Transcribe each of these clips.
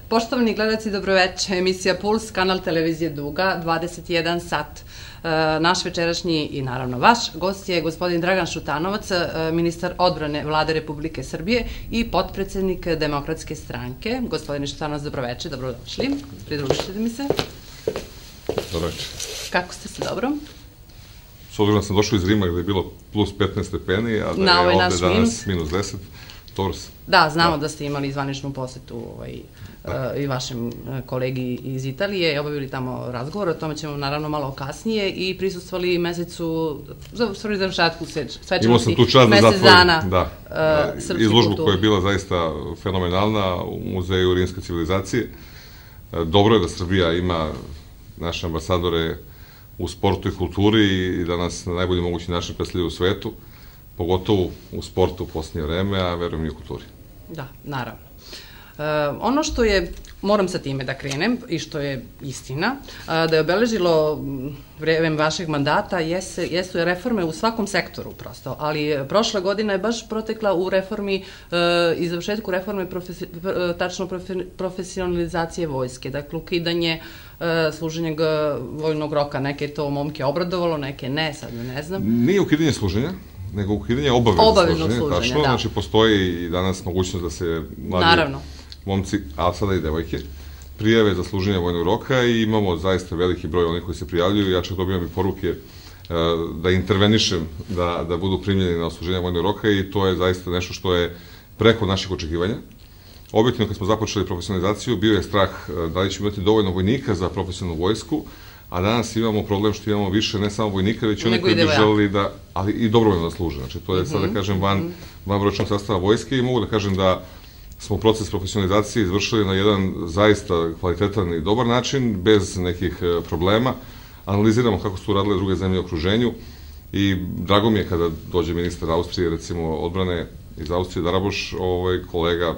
Poštovani gledalci, dobroveče. Emisija Puls, kanal televizije Duga, 21 sat. Naš večerašnji i naravno vaš gost je gospodin Dragan Šutanovac, ministar odbrane Vlade Republike Srbije i potpredsednik Demokratske stranke. Gospodine Šutanovac, dobroveče, dobrodošli. Pridružite mi se. Dobroveče. Kako ste se, dobro? S obzirom da sam došao iz Rima gde je bilo plus 15 stepeni, a da je ovde danas minus 10, dobro se. Da, znamo da ste imali zvaničnu posetu i vašem kolegi iz Italije, obavili tamo razgovor, o tome ćemo naravno malo kasnije i prisustvovali mesecu, u stvari završatku svečanosti, mesec dana srpske kulture. Izložbu koja je bila zaista fenomenalna u Muzeju rimske civilizacije. Dobro je da Srbija ima naše ambasadore u sportu i kulturi i da nas na najbolji mogući način predstavljaju u svetu, pogotovo u sportu u posljednje vreme, a verujem i u kulturi. Da, naravno. Ono što je, moram sa time da krenem, i što je istina, da je obeležilo vreme vašeg mandata, jesu reforme u svakom sektoru prosto, ali prošla godina je baš protekla u reformi i završetku reforme tačno profesionalizacije vojske, dakle ukidanje služenja vojnog roka, neke je to momke obradovalo, neke ne, sad ne znam. Nije ukidanje služenja, nego ukidanje obaveznog služenja, tačno, znači postoji i danas mogućnost da se mladi momci, a sada i devojke, prijave za služenje vojnog roka i imamo zaista veliki broj onih koji se prijavljuju. Ja čak dobijam i poruke da intervenišem, da budu primljeni na služenje vojnog roka i to je zaista nešto što je preko naših očekivanja. Objektivno, kad smo započeli profesionalizaciju, bio je strah da li ćemo imati dovoljno vojnika za profesionalnu vojsku, a danas imamo problem što imamo više ne samo vojnika, već oni koji bi želeli da, ali i dobrovoljno da služe. Znači, to je sad, da kažem, van bročnog sastava vojske i mogu da kažem da smo proces profesionalizacije izvršili na jedan zaista kvalitetan i dobar način, bez nekih problema. Analiziramo kako su radile druge zemlje u okruženju i drago mi je kada dođe ministar Austrije, recimo odbrane iz Austrije, Daraboš, kolega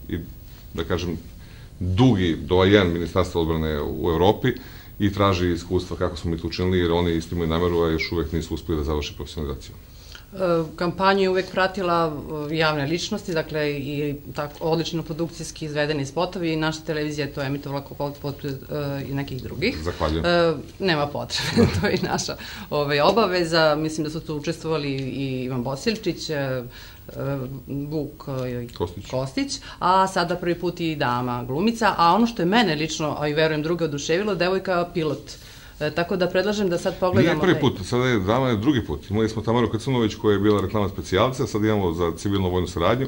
i, da kažem, dugi doajen ministarstva odbrane u Evropi i traži iskustva kako smo mi to učinili, jer oni isto imaju nameru, a još uvek nisu uspeli da završi profesionalizaciju. Kampanju je uvek pratila javne ličnosti, dakle i odlično produkcijski izvedeni spotovi i naša televizija je to emitovala poput i nekih drugih. Zahvaljujem. Nema potrebe, to je i naša obaveza. Mislim da su tu učestvovali i Ivan Bosiljčić, Vuk Kostić, a sada prvi put i dama glumica, a ono što je mene lično, a i verujem druge oduševilo, devojka pilot. Tako da predlažem da sad pogledamo... Nije prvi put, sada je dama drugi put. Imali smo Tamaru Kacunović koja je bila reklama specijalca, sad imamo za civilnu vojnu saradnju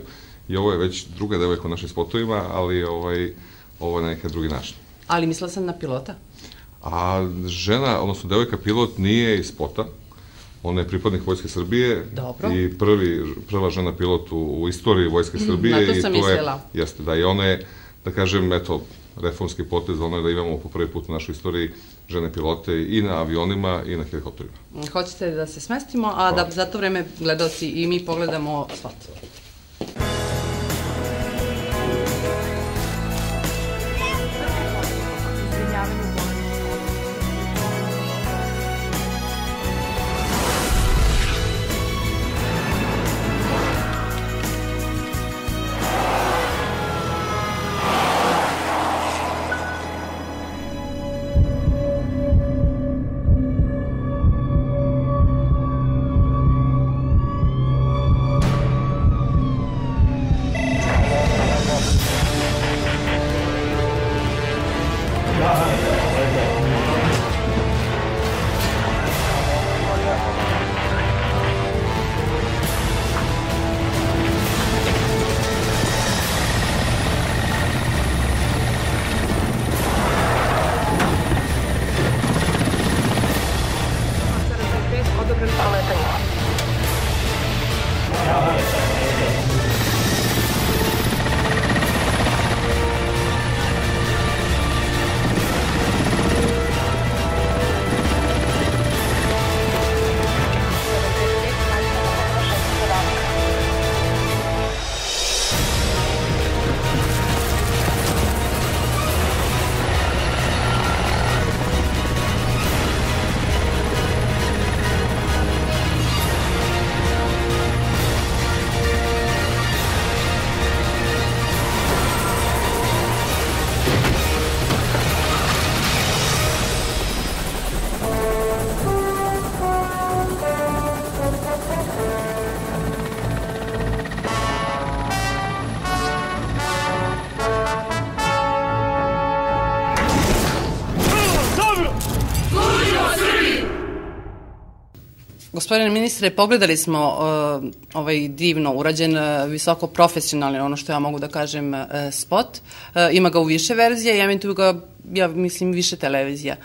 i ovo je već druga devojka u našim spotovima, ali ovo je na neki drugi način. Ali mislila sam na pilota. A žena, odnosno devojka pilot nije iz spota, ona je pripadnik Vojske Srbije i prva žena pilot u istoriji Vojske Srbije. Na to sam mislila. Jeste, da i ona je, da kažem, eto, reformski potez, ono je da imamo po prvi put u našoj istoriji žene pilote i na avionima i na helikopterima. Hoćete da se smestimo, a da za to vreme gledalci i mi pogledamo spot. Gospodine ministre, pogledali smo ovaj divno urađen, visoko profesionalni, ono što ja mogu da kažem, spot. Ima ga u više verzija i emituju ga, ja mislim, više televizija.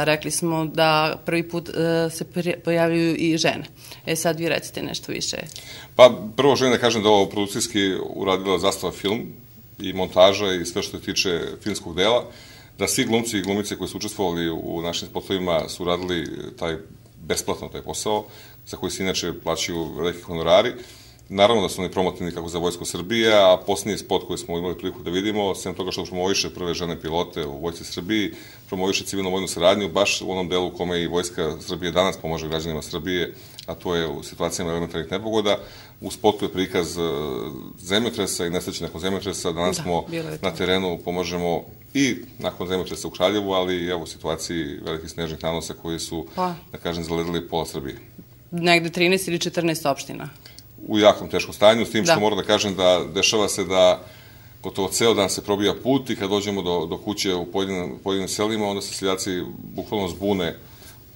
Rekli smo da prvi put se pojavljuju i žene. Sad vi recite nešto više. Pa prvo želim da kažem da ovo produkcijski uradila Zastava film i montaža i sve što se tiče filmskog dela, da svi glumci i glumice koji su učestvovali u našim spotovima su radili besplatno taj posao, za koji se inače plaćaju veliki honorari. Naravno da su oni promotivni kako za Vojsku Srbije, a posljednji spot koji smo imali priliku da vidimo, sem toga što promoviše prve žene pilote u Vojsci Srbiji, promoviše civilno-vojnu saradnju, baš u onom delu u kome i Vojska Srbije danas pomaže građanima Srbije, a to je u situacijama elementarnih nepogoda. U spotu je prikaz zemljotresa i nesreće nakon zemljotresa. Danas smo na terenu, pomažemo i nakon zemljotresa u Kraljevu, ali i u situaciji velikih snežnih nanosa koji su, da kažem, zaledili pola Srbije. Negde 13 ili 14 opština. U jakom teškom stanju, s tim što moram da kažem da dešava se da gotovo ceo dan se probija put i kad dođemo do kuće u pojedinim selima, onda se seljaci bukvalno zbune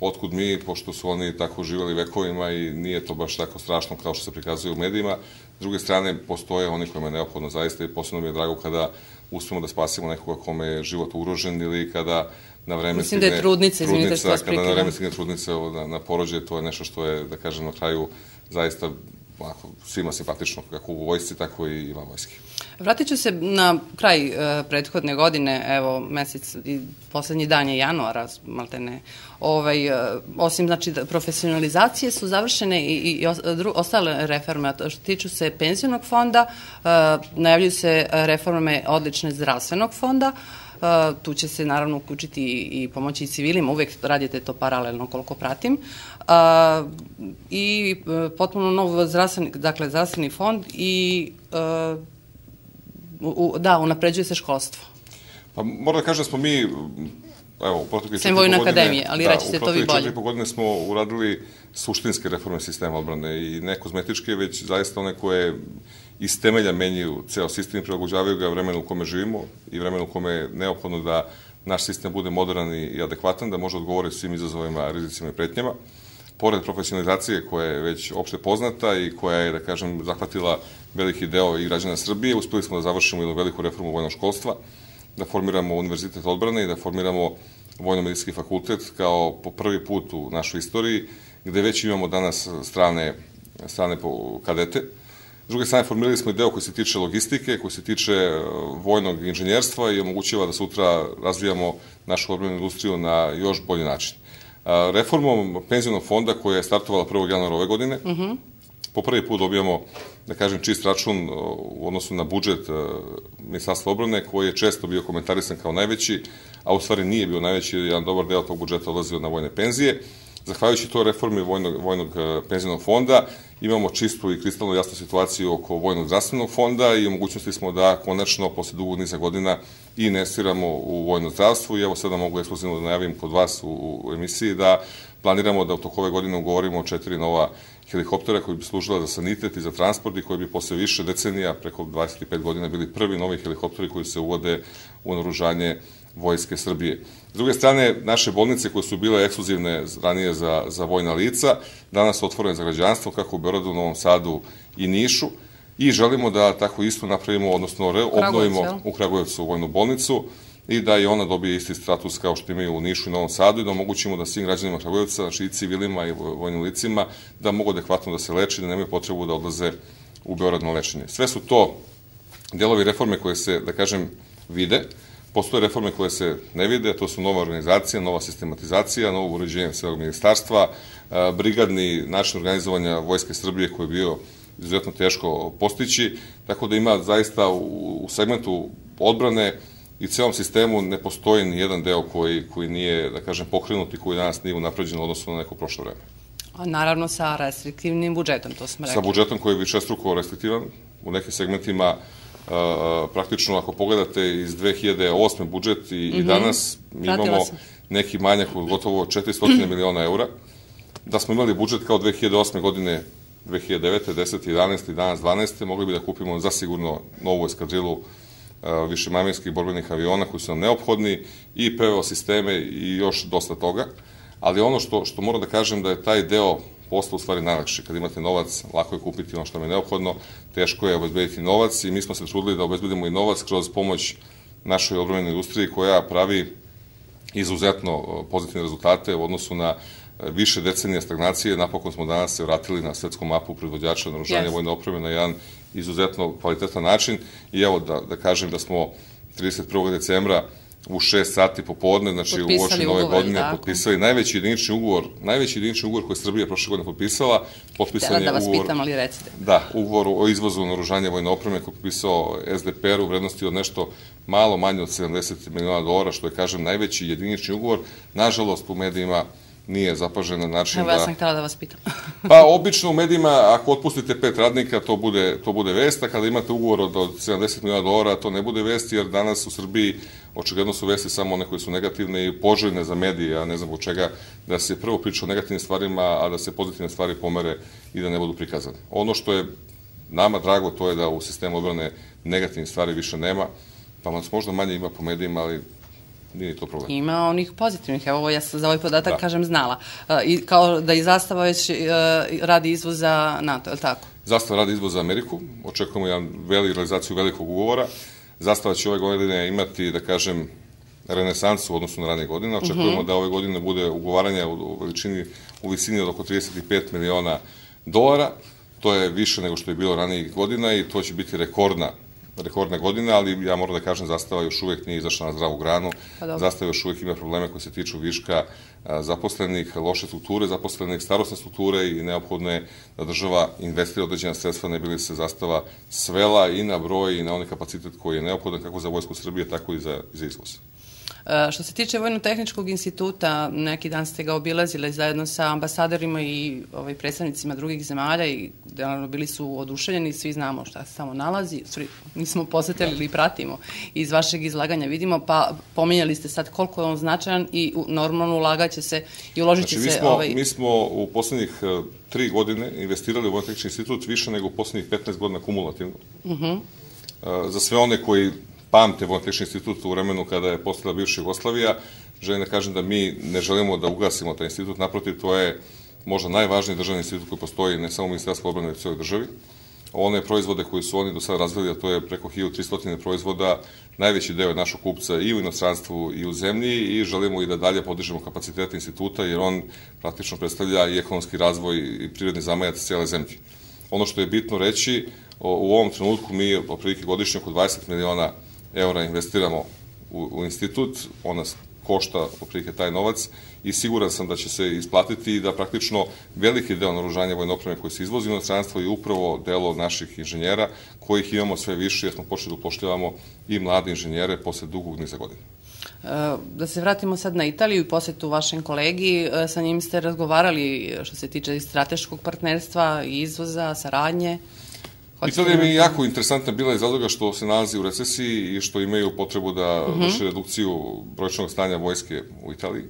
otkud mi, pošto su oni tako živjeli vekovima i nije to baš tako strašno kao što se prikazuje u medijima. S druge strane, postoje oni kojima je neophodno zaista i posebno mi je drago kada uspemo da spasimo nekoga kome je život ugrožen ili kada na vreme stigne... Mislim da je trudnica, izvinite što vas prikrivam. Kada na vreme stigne trudnica na porođaj, to je nešto što je, da kažem, na kraju zaista svima simpatično, kako u vojsci, tako i van vojski. Vratit ću se na kraj prethodne godine, evo, mesec i poslednji dan je januara, maltene. Osim, znači, profesionalizacije su završene i ostale reforme, a što tiču se penzionog fonda, najavljuju se reforme odlične zdravstvenog fonda, tu će se naravno uključiti i pomoći civilima, uvek radite to paralelno koliko pratim, i potpuno nov zdravstveni fond i da, unapređuje se školstvo. Pa moram da kažem da smo mi, evo, u proteklih 4,5 godine smo uradili suštinske reforme sistema odbrane i ne kozmetičke, već zaista one koje iz temelja menjaju ceo sistem i prilagođavaju ga vremenu u kome živimo i vremenu u kome je neophodno da naš sistem bude moderan i adekvatan, da može odgovoriti svim izazovima, rizicima i pretnjama. Pored profesionalizacije koja je već opšte poznata i koja je, da kažem, zahvatila veliki deo i građana Srbije, uspeli smo da završimo jednu veliku reformu vojnog školstva, da formiramo Univerzitet odbrane i da formiramo Vojno-medicinski fakultet kao po prvi put u našoj istoriji, gde već imamo danas strane kadete. S druge strane, formirali smo i deo koji se tiče logistike, koji se tiče vojnog inženjerstva i omogućava da sutra razvijamo našu odbranu industriju na još bolji način. Reformom penzionog fonda koja je startovala 1. januara ove godine, po prvi put dobijamo, da kažem, čist račun u odnosu na budžet Ministarstva odbrane, koji je često bio komentarisan kao najveći, a u stvari nije bio najveći, jer jedan dobar deo tog budžeta odlazio na vojne penzije. Zahvaljujući toj reformi vojnog penzionog fonda imamo čistu i kristalno jasnu situaciju oko vojnog zdravstvenog fonda i mogućnosti smo da konačno posle dugog niza godina i investiramo u vojno zdravstvo i evo sada mogu ekskluzivno da najavim kod vas u emisiji da planiramo da u toku ove godine ugovorimo 4 nova helikoptera koji bi služila za sanitet i za transport i koji bi posle više decenija, preko 25 godina, bili prvi novi helikopteri koji se uvode u naoružanje Vojske Srbije. S druge strane, naše bolnice koje su bile ekskluzivne ranije za vojna lica, danas su otvorene za građanstvo, kako u Beogradu, Novom Sadu i Nišu, i želimo da tako isto napravimo, odnosno obnovimo u Kragujevcu vojnu bolnicu i da i ona dobije isti status kao što imaju u Nišu i Novom Sadu i da omogućimo da svim građanima Kragujevca, znači i civilima i vojnim licima, da mogu adekvatno da se leči, da nemaju potrebu da odlaze u Beograd na lečenje. Sve su to delovi reforme koje se, da kažem, vide. Postoje reforme koje se ne vide, to su nova organizacija, nova sistematizacija, novo uređenje celog ministarstva, brigadni način organizovanja Vojske Srbije koji je bio izuzetno teško postići, tako da ima zaista u segmentu odbrane i celom sistemu ne postoji ni jedan deo koji nije, da kažem, pokrenut i koji danas nije unapređen odnosno na neko prošlo vreme. A naravno sa restriktivnim budžetom, to smo rekli. Sa budžetom koji je višestruko restriktivan, u nekim segmentima praktično ako pogledate iz 2008. budžet i danas mi imamo neki manjak od gotovo 400 miliona eura. Da smo imali budžet kao 2008. godine, 2009. 10. 11. i danas 12. mogli bi da kupimo zasigurno novu eskadrilu višenamenskih borbenih aviona koji su nam neophodni i PVO sisteme i još dosta toga. Ali ono što moram da kažem da je taj deo posla u stvari najlakši. Kad imate novac, lako je kupiti ono što vam je neophodno, teško je obezbediti novac i mi smo se trudili da obezbedimo i novac kroz pomoć našoj odbrambenoj industriji koja pravi izuzetno pozitivne rezultate u odnosu na više decenija stagnacije. Napokon smo danas se vratili na svetsku mapu proizvođača naoružanja vojne opreme na jedan izuzetno kvalitetan način i evo da kažem da smo 31. decembra u 6 sati popodne, znači u uoči nove godine, potpisali najveći jedinični ugovor koji je Srbija prošle godine potpisala. Htjela da vas pitam, ali recite. Da, ugovor o izvozu naoružanja vojne opreme koji je potpisao SDPR u vrednosti od nešto malo manje od $70 miliona, što je, kažem, najveći jedinični ugovor. Nažalost, u medijima nije zapažen na način da... Evo, ja sam htjela da vas pitam. Pa, obično u medijima, ako otpustite 5 radnika, to bude vest, a kada imate ugovor od $70 miliona, to ne bude vest, jer danas u Srbiji očigledno su vesti samo one koje su negativne i poželjne za medije, ja ne znam od čega, da se prvo priča o negativnim stvarima, a da se pozitivne stvari pomere i da ne budu prikazane. Ono što je nama drago, to je da u sistemu odbrane negativnih stvari više nema, pa nas možda manje ima po medijima, ali nije to problem. Ima onih pozitivnih, evo ja sam za ovaj podatak, kažem, znala. Kao da i Zastava već radi izvoz za NATO, je li tako? Zastava radi izvoz za Ameriku, očekujemo realizaciju velikog ugovora. Zastava će ove godine imati, da kažem, renesansu u odnosu na ranije godine. Očekujemo da ove godine bude ugovaranje u visini od oko $35 miliona. To je više nego što je bilo ranijih godina i to će biti rekordna godina, ali ja moram da kažem, Zastava još uvek nije izašla na zdravu granu. Zastava još uvek ima probleme koji se tiču viška zaposlenih, loše strukture zaposlenih, starosne strukture i neophodno je da država investira određena sredstva, ne bi li se Zastava svela i na broj i na onaj kapacitet koji je neophodan kako za Vojsku Srbije, tako i za izvoz. Što se tiče Vojno-tehničkog instituta, neki dan ste ga obilazili zajedno sa ambasadorima i predstavnicima drugih zemalja i bili su oduševljeni, svi znamo šta se tamo nalazi, nismo posetili ili pratimo iz vašeg izlaganja vidimo, pa pominjali ste sad koliko je on značajan i normalno ulagaće se i uložit će se... Mi smo u poslednjih 3 godine investirali u Vojno-tehnički institut više nego u poslednjih 15 godina kumulativno. Za sve one koji pamte Vojno-tehnički institut u vremenu kada je postojala bivša Jugoslavija, želim da kažem da mi ne želimo da ugasimo taj institut, naprotiv, to je možda najvažniji državni institut koji postoji ne samo u Ministarstvu odbrane, već u cijeloj državi. One proizvode koje su oni do sada razvili, a to je preko 1300 proizvoda, najveći deo je našog kupca i u inostranstvu i u zemlji i želimo i da dalje podižemo kapacitete instituta, jer on praktično predstavlja i ekonomski razvoj i privredni zamajac cijele zemlje. Ono što je bitno reći, u ovom trenutku mi otprilike godišnje oko €20 miliona investiramo u institut, on nas košta otprilike taj novac i siguran sam da će se isplatiti i da praktično veliki deo naoružanja vojne opreme koji se izvozi u inostranstvo je upravo delo naših inženjera, kojih imamo sve više, jer smo počeli da upošljavamo i mlade inženjere posle dugog niza godina. Da se vratimo sad na Italiju i posjetu vašem kolegi, sa njim ste razgovarali što se tiče strateškog partnerstva i izvoza, saradnje. Italija mi je jako interesantna bila iz razloga što se nalazi u recesiji i što imaju potrebu da vrše redukciju brojčanog stanja vojske u Italiji.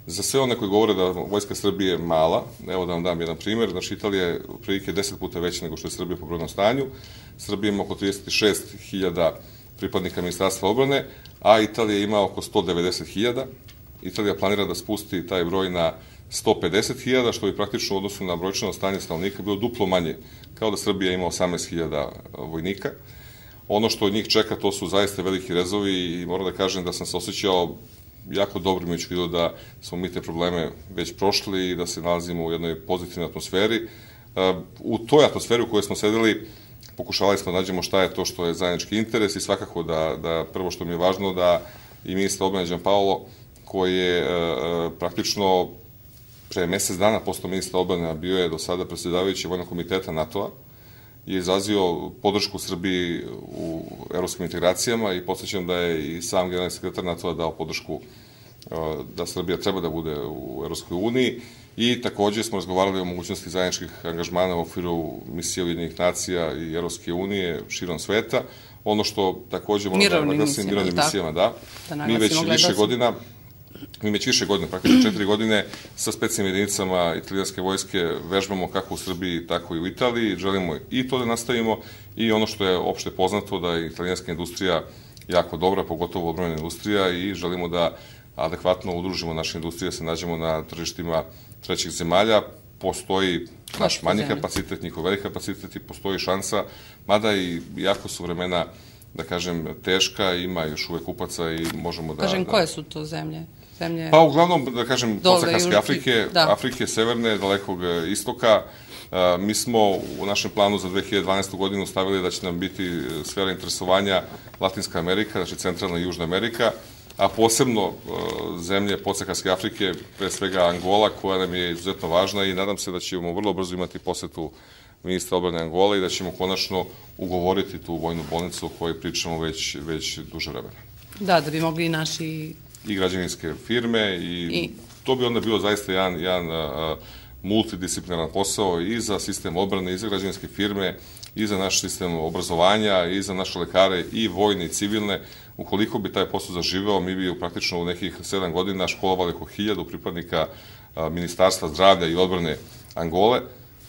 Za sve one koji govore da vojska Srbije je mala, evo da vam dam jedan primjer, znači Italija je prilike 10 puta veća nego što je Srbija po brojnom stanju. Srbija ima oko 36.000 pripadnika Ministarstva odbrane, a Italija ima oko 190.000. Italija planira da spusti taj broj na 150.000, što bi praktično u odnosu na brojčano stanje stanovnika bilo duplo manje, kao da Srbija ima 18.000 vojnika. Ono što od njih čeka, to su zaista veliki rezovi i moram da kažem da sam se osjećao jako dobro imajući u vidu da smo mi te probleme već prošli i da se nalazimo u jednoj pozitivnoj atmosferi. U toj atmosferi u kojoj smo sedeli pokušavali smo da nađemo šta je to što je zajednički interes i svakako da prvo što mi je važno da i ministar odbrane Gianpaolo, koji je praktično pre mesec dana postao ministar odbrane, a bio je do sada predsjedavajući Vojnog komiteta NATO-a, je izrazio podršku Srbiji u evropskim integracijama i podsjećam da je i sam generalni sekretar NATO-a dao podršku da Srbija treba da bude u Evropskoj uniji i takođe smo razgovarali o mogućnosti zajedničkih angažmana u okviru misije Ujedinjenih nacija i Evropske unije širom sveta. Ono što takođe moram da naglasim, mirovnim misijama, da. Mi već više godina, praktično 4 godine, sa specijalnim jedinicama italijanske vojske vežbamo kako u Srbiji, tako i u Italiji. Želimo i to da nastavimo i ono što je opšte poznato da je italijanska industrija jako dobra, pogotovo odbrambena industrija i želimo da adekvatno udružimo naše industrije, se nađemo na tržištima trećih zemalja. postoji naš manji kapacitet, njihov veliki kapacitet i postoji šansa, mada i jako su vremena, da kažem, teška, ima još uvek kupaca i možemo da... Kažem, koje su to zemlje? Pa uglavnom, da kažem, podsaharske Afrike, Afrike severne, dalekog istoka. Mi smo u našem planu za 2012. godinu stavili da će nam biti sfera interesovanja Latinska Amerika, znači centralna i Južna Amerika, a posebno zemlje podsaharske Afrike, pre svega Angola, koja nam je izuzetno važna i nadam se da ćemo vrlo brzo imati posetu ministra odbrane Angole i da ćemo konačno ugovoriti tu vojnu bolnicu o kojoj pričamo već duže vremena. Da bi mogli i naši... I građevinske firme i to bi onda bilo zaista jedan multidisciplinaran posao i za sistem odbrane, i za građevinske firme, i za naš sistem obrazovanja, i za naše lekare, i vojne, i civilne. Ukoliko bi taj posao zaživeo, mi bi praktično u nekih 7 godina školovali oko 1000 pripadnika Ministarstva zdravlja i odbrane Angole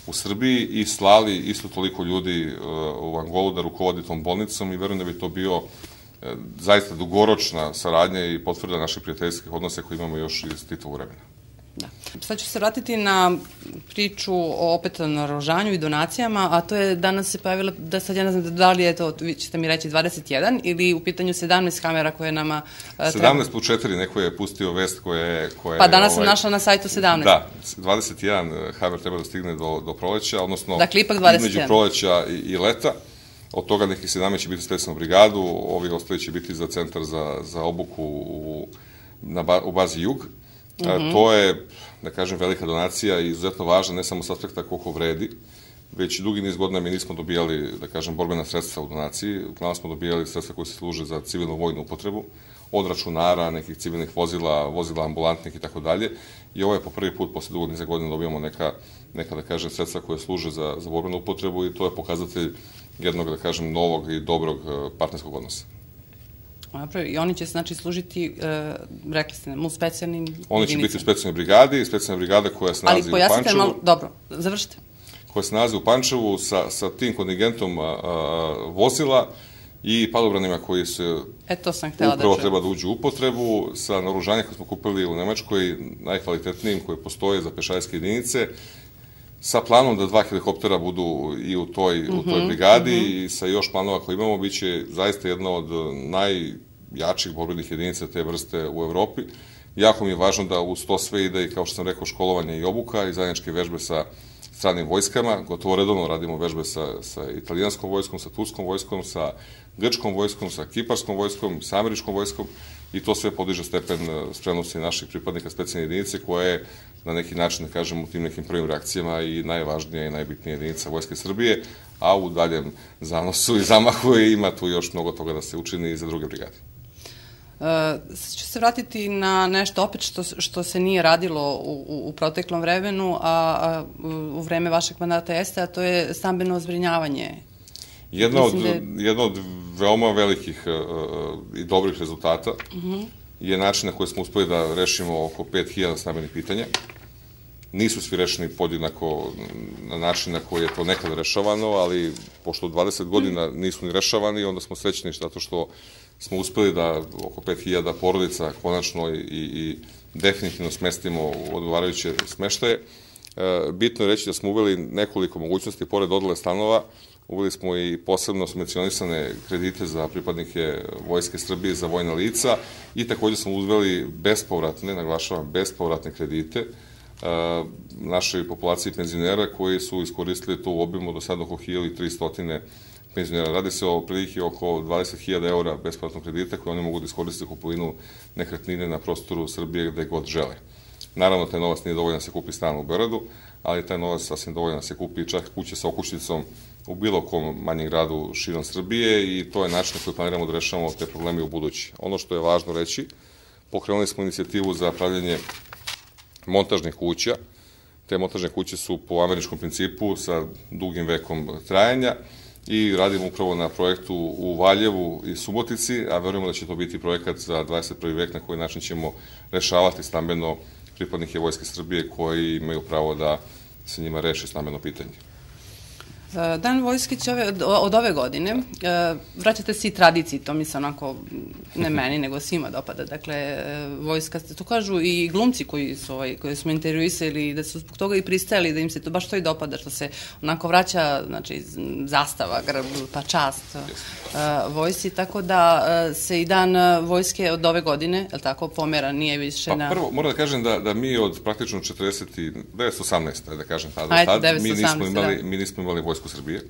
u Srbiji i slali isto toliko ljudi u Angolu da rukovodi tom bolnicom i verujem da bi to bio zaista dugoročna saradnja i potvrda naših prijateljskih odnosa koje imamo još iz Titovog vremena. Sad ću se vratiti na priču o opet naoružanju i donacijama, a to je danas se pojavila, da sad ja ne znam da li je to, vi ćete mi reći 21 ili u pitanju 17 kamera koje nama treba... 17+4, neko je pustio vest koja je... Pa danas sam našla na sajtu 17. Da, 21 Haber treba da stigne do proleća, odnosno dakle, ipak 21. Između proleća i leta. Od toga nekih 17 će biti specijalnu brigadu, ovi ostali će biti za centar za obuku u bazi Jug. To je, da kažem, velika donacija i izuzetno važna, ne samo s aspekta koliko vredi, već dugi niz godina mi nismo dobijali, da kažem, borbena sredstva u donaciji. Uglavnom smo dobijali sredstva koje se služe za civilnu vojnu upotrebu, od računara, nekih civilnih vozila, vozila ambulantnih i tako dalje. I ovo je po prvi put posle dugog niza godina dobijamo neka, da kažem, sredstva koje služe za borbenu upotrebu i to je pokazatelj jednog, da kažem, novog i dobrog partnerskog odnosa. I oni će, znači, služiti, rekli ste nam, u specijalnim jedinicama? Oni će biti u specijalnoj brigadi, specijalna brigada koja se nalazi u Pančevu. Ali pojasnite malo, dobro, završite. Koja se nalazi u Pančevu sa tim kontingentom vozila i padobranima koji se upravo treba da uđu u upotrebu, sa naoružanjem koje smo kupili u Nemačkoj, najkvalitetnijim koje postoje za pešadijske jedinice, sa planom da 2 helikoptera budu i u toj brigadi i sa još planova koje imamo, bit će zaista jedna od najjačih borbenih jedinica te vrste u Evropi. Jako mi je važno da uz to sve ide i, kao što sam rekao, školovanje i obuka i zajedničke vežbe sa stranim vojskama. Gotovo redovno radimo vežbe sa italijanskom vojskom, sa turskom vojskom, sa grčkom vojskom, sa kiparskom vojskom, sa američkom vojskom i to sve podiže stepen spremnosti naših pripadnika specijalne jedinice koja je na neki način, da kažem, u tim nekim prvim reakcijama i najvažnija i najbitnija jedinica Vojske Srbije, a u daljem zanosu i zamahu ima tu još mnogo toga da se učini i za druge brigade. Sad ću se vratiti na nešto opet što se nije radilo u proteklom vremenu, a u vreme vašeg mandata jeste, a to je stambeno zbrinjavanje. Jedna od veoma velikih i dobrih rezultata je način na koji smo uspeli da rešimo oko 5000 stambenih pitanja. Nisu svi rešeni podjednako na način na koji je to nekada rešavano, ali pošto 20 godina nisu ni rešavani, onda smo srećni zato što smo uspeli da oko 5000 porodica konačno i definitivno smestimo u odgovarajuće smeštaje. Bitno je reći da smo uveli nekoliko mogućnosti, pored dodele stanova, uveli smo i posebno subvencionisane kredite za pripadnike Vojske Srbije, za vojna lica i takođe smo uveli bespovratne, naglašavam, bespovratne kredite našoj populaciji penzionera koji su iskoristili to u obimu do sada oko 1300 penzionera. Radi se o prilike oko 20.000 eura bespovratnog kredita koje oni mogu da iskoriste kupovinu nekretnine na prostoru Srbije gde god žele. Naravno, taj novac nije dovoljan da se kupi stan u Beogradu, ali taj novac sasvim dovoljan da se kupi čak kuće sa okućnicom u bilo kom manjem gradu širom Srbije i to je način na koji planiramo da rešavamo te probleme u budući. Ono što je važno reći, pokrenuli smo inicijativu za pravljanje montažnih kuća. Te montažne kuće su po američkom principu sa dugim vekom trajanja i radimo upravo na projektu u Valjevu i Subotici, a verujemo da će to biti projekat za 21. vek na koji način ćemo rešavati stambeno pripadnike Vojske Srbije koji imaju pravo da se njima reši stambeno pitanje. Dan vojske će od ove godine, vraćate se i tradiciji, to mi se onako, ne meni, nego svima dopada. Dakle, vojska, to kažu i glumci koji smo intervjuisali, da su zbog toga i pristajali, da im se to baš to i dopada, što se onako vraća, znači, zastava, grb, pa čast vojsi, tako da se i dan vojske od ove godine, je li tako, pomera, nije više na... Pa prvo, moram da kažem da mi od praktično 1918. da kažem, mi nismo imali Vojsku Srbije.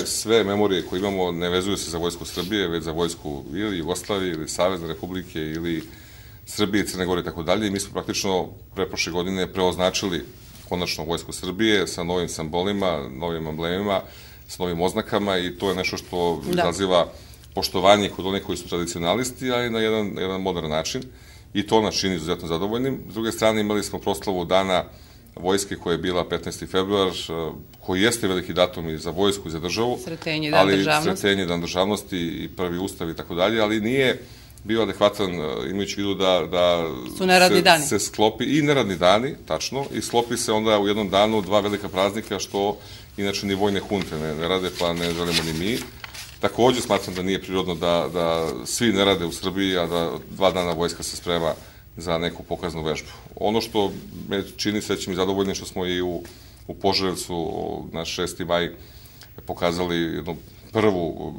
Sve memorije koje imamo ne vezuju se za Vojsku Srbije, već za vojsku ili Jugoslavije, ili Savezne Republike, ili Srbije, Crne Gore i tako dalje. I mi smo praktično preprošle godine preoznačili konačno Vojsku Srbije sa novim simbolima, novim emblemima, sa novim oznakama i to je nešto što izaziva poštovanje kod onih koji su tradicionalisti, ali na jedan modern način. I to nas čini izuzetno zadovoljnim. S druge strane, imali smo proslavu Dana vojske koja je bila 15. februar, koji jeste veliki datum i za vojsku i za državu. Sretenje, dan državnosti. Sretenje, dan državnosti i prvi ustav i tako dalje, ali nije bio adekvatan, imajući vidu da se sklopi i neradni dani, tačno, i sklopi se onda u jednom danu dva velika praznika, što inače ni vojne hunte ne rade, pa ne želimo ni mi. Takođe smatram da nije prirodno da svi ne rade u Srbiji, a da 2 dana vojska se sprema za neku pokaznu vežbu. Ono što me čini srećim i zadovoljnim, što smo i u Požarevcu na 6. maj pokazali jednu prvu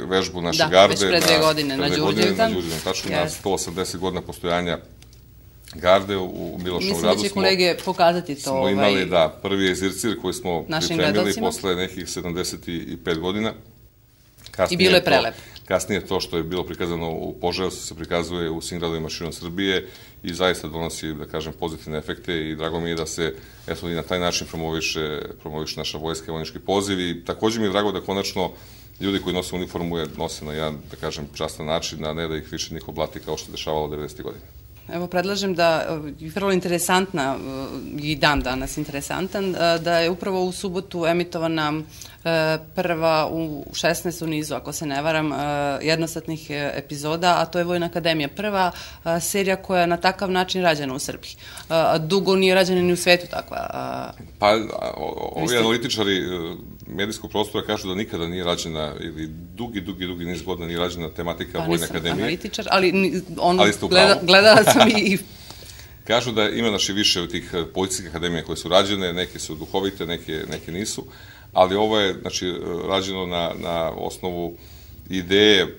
vežbu naše garde. Da, već pre 2 godine na Đurđevdan. Tačno na 180 godina postojanja garde u Miloševom gradu. Mislim da će kolege pokazati to. Smo imali, da, prvi je Zircir koji smo pripremili posle nekih 75 godina. I bilo je prelepo. Kasnije to što je bilo prikazano u Požarevcu se prikazuje u svim gradovima širom Srbije i zaista donosi, da kažem, pozitivne efekte i drago mi je da se, eto, i na taj način promoviše naša vojska i vojnički poziv i takođe mi je drago da konačno ljudi koji nose uniformu je nose na jedan, da kažem, častan način, a ne da ih više niko blati kao što se dešavalo 90. godine. Evo, predlažem da je vrlo interesantna, i dan danas interesantan, da je upravo u subotu emitovana prva u 16 u nizu, ako se ne varam, jednosatnih epizoda, a to je Vojna akademija. Prva serija koja je na takav način rađena u Srbiji. Dugo nije rađena ni u svetu takva. Pa, ovi analitičari medijskog prostora kažu da nikada nije rađena, ili dugi niz godina nije rađena tematika Vojne akademije. Pa nisam analitičar, ali gledala sam i... Kažu da ima naši više od tih policijskih akademija koje su rađene, neke su duhovite, neke nisu, ali ovo je, znači, rađeno na osnovu ideje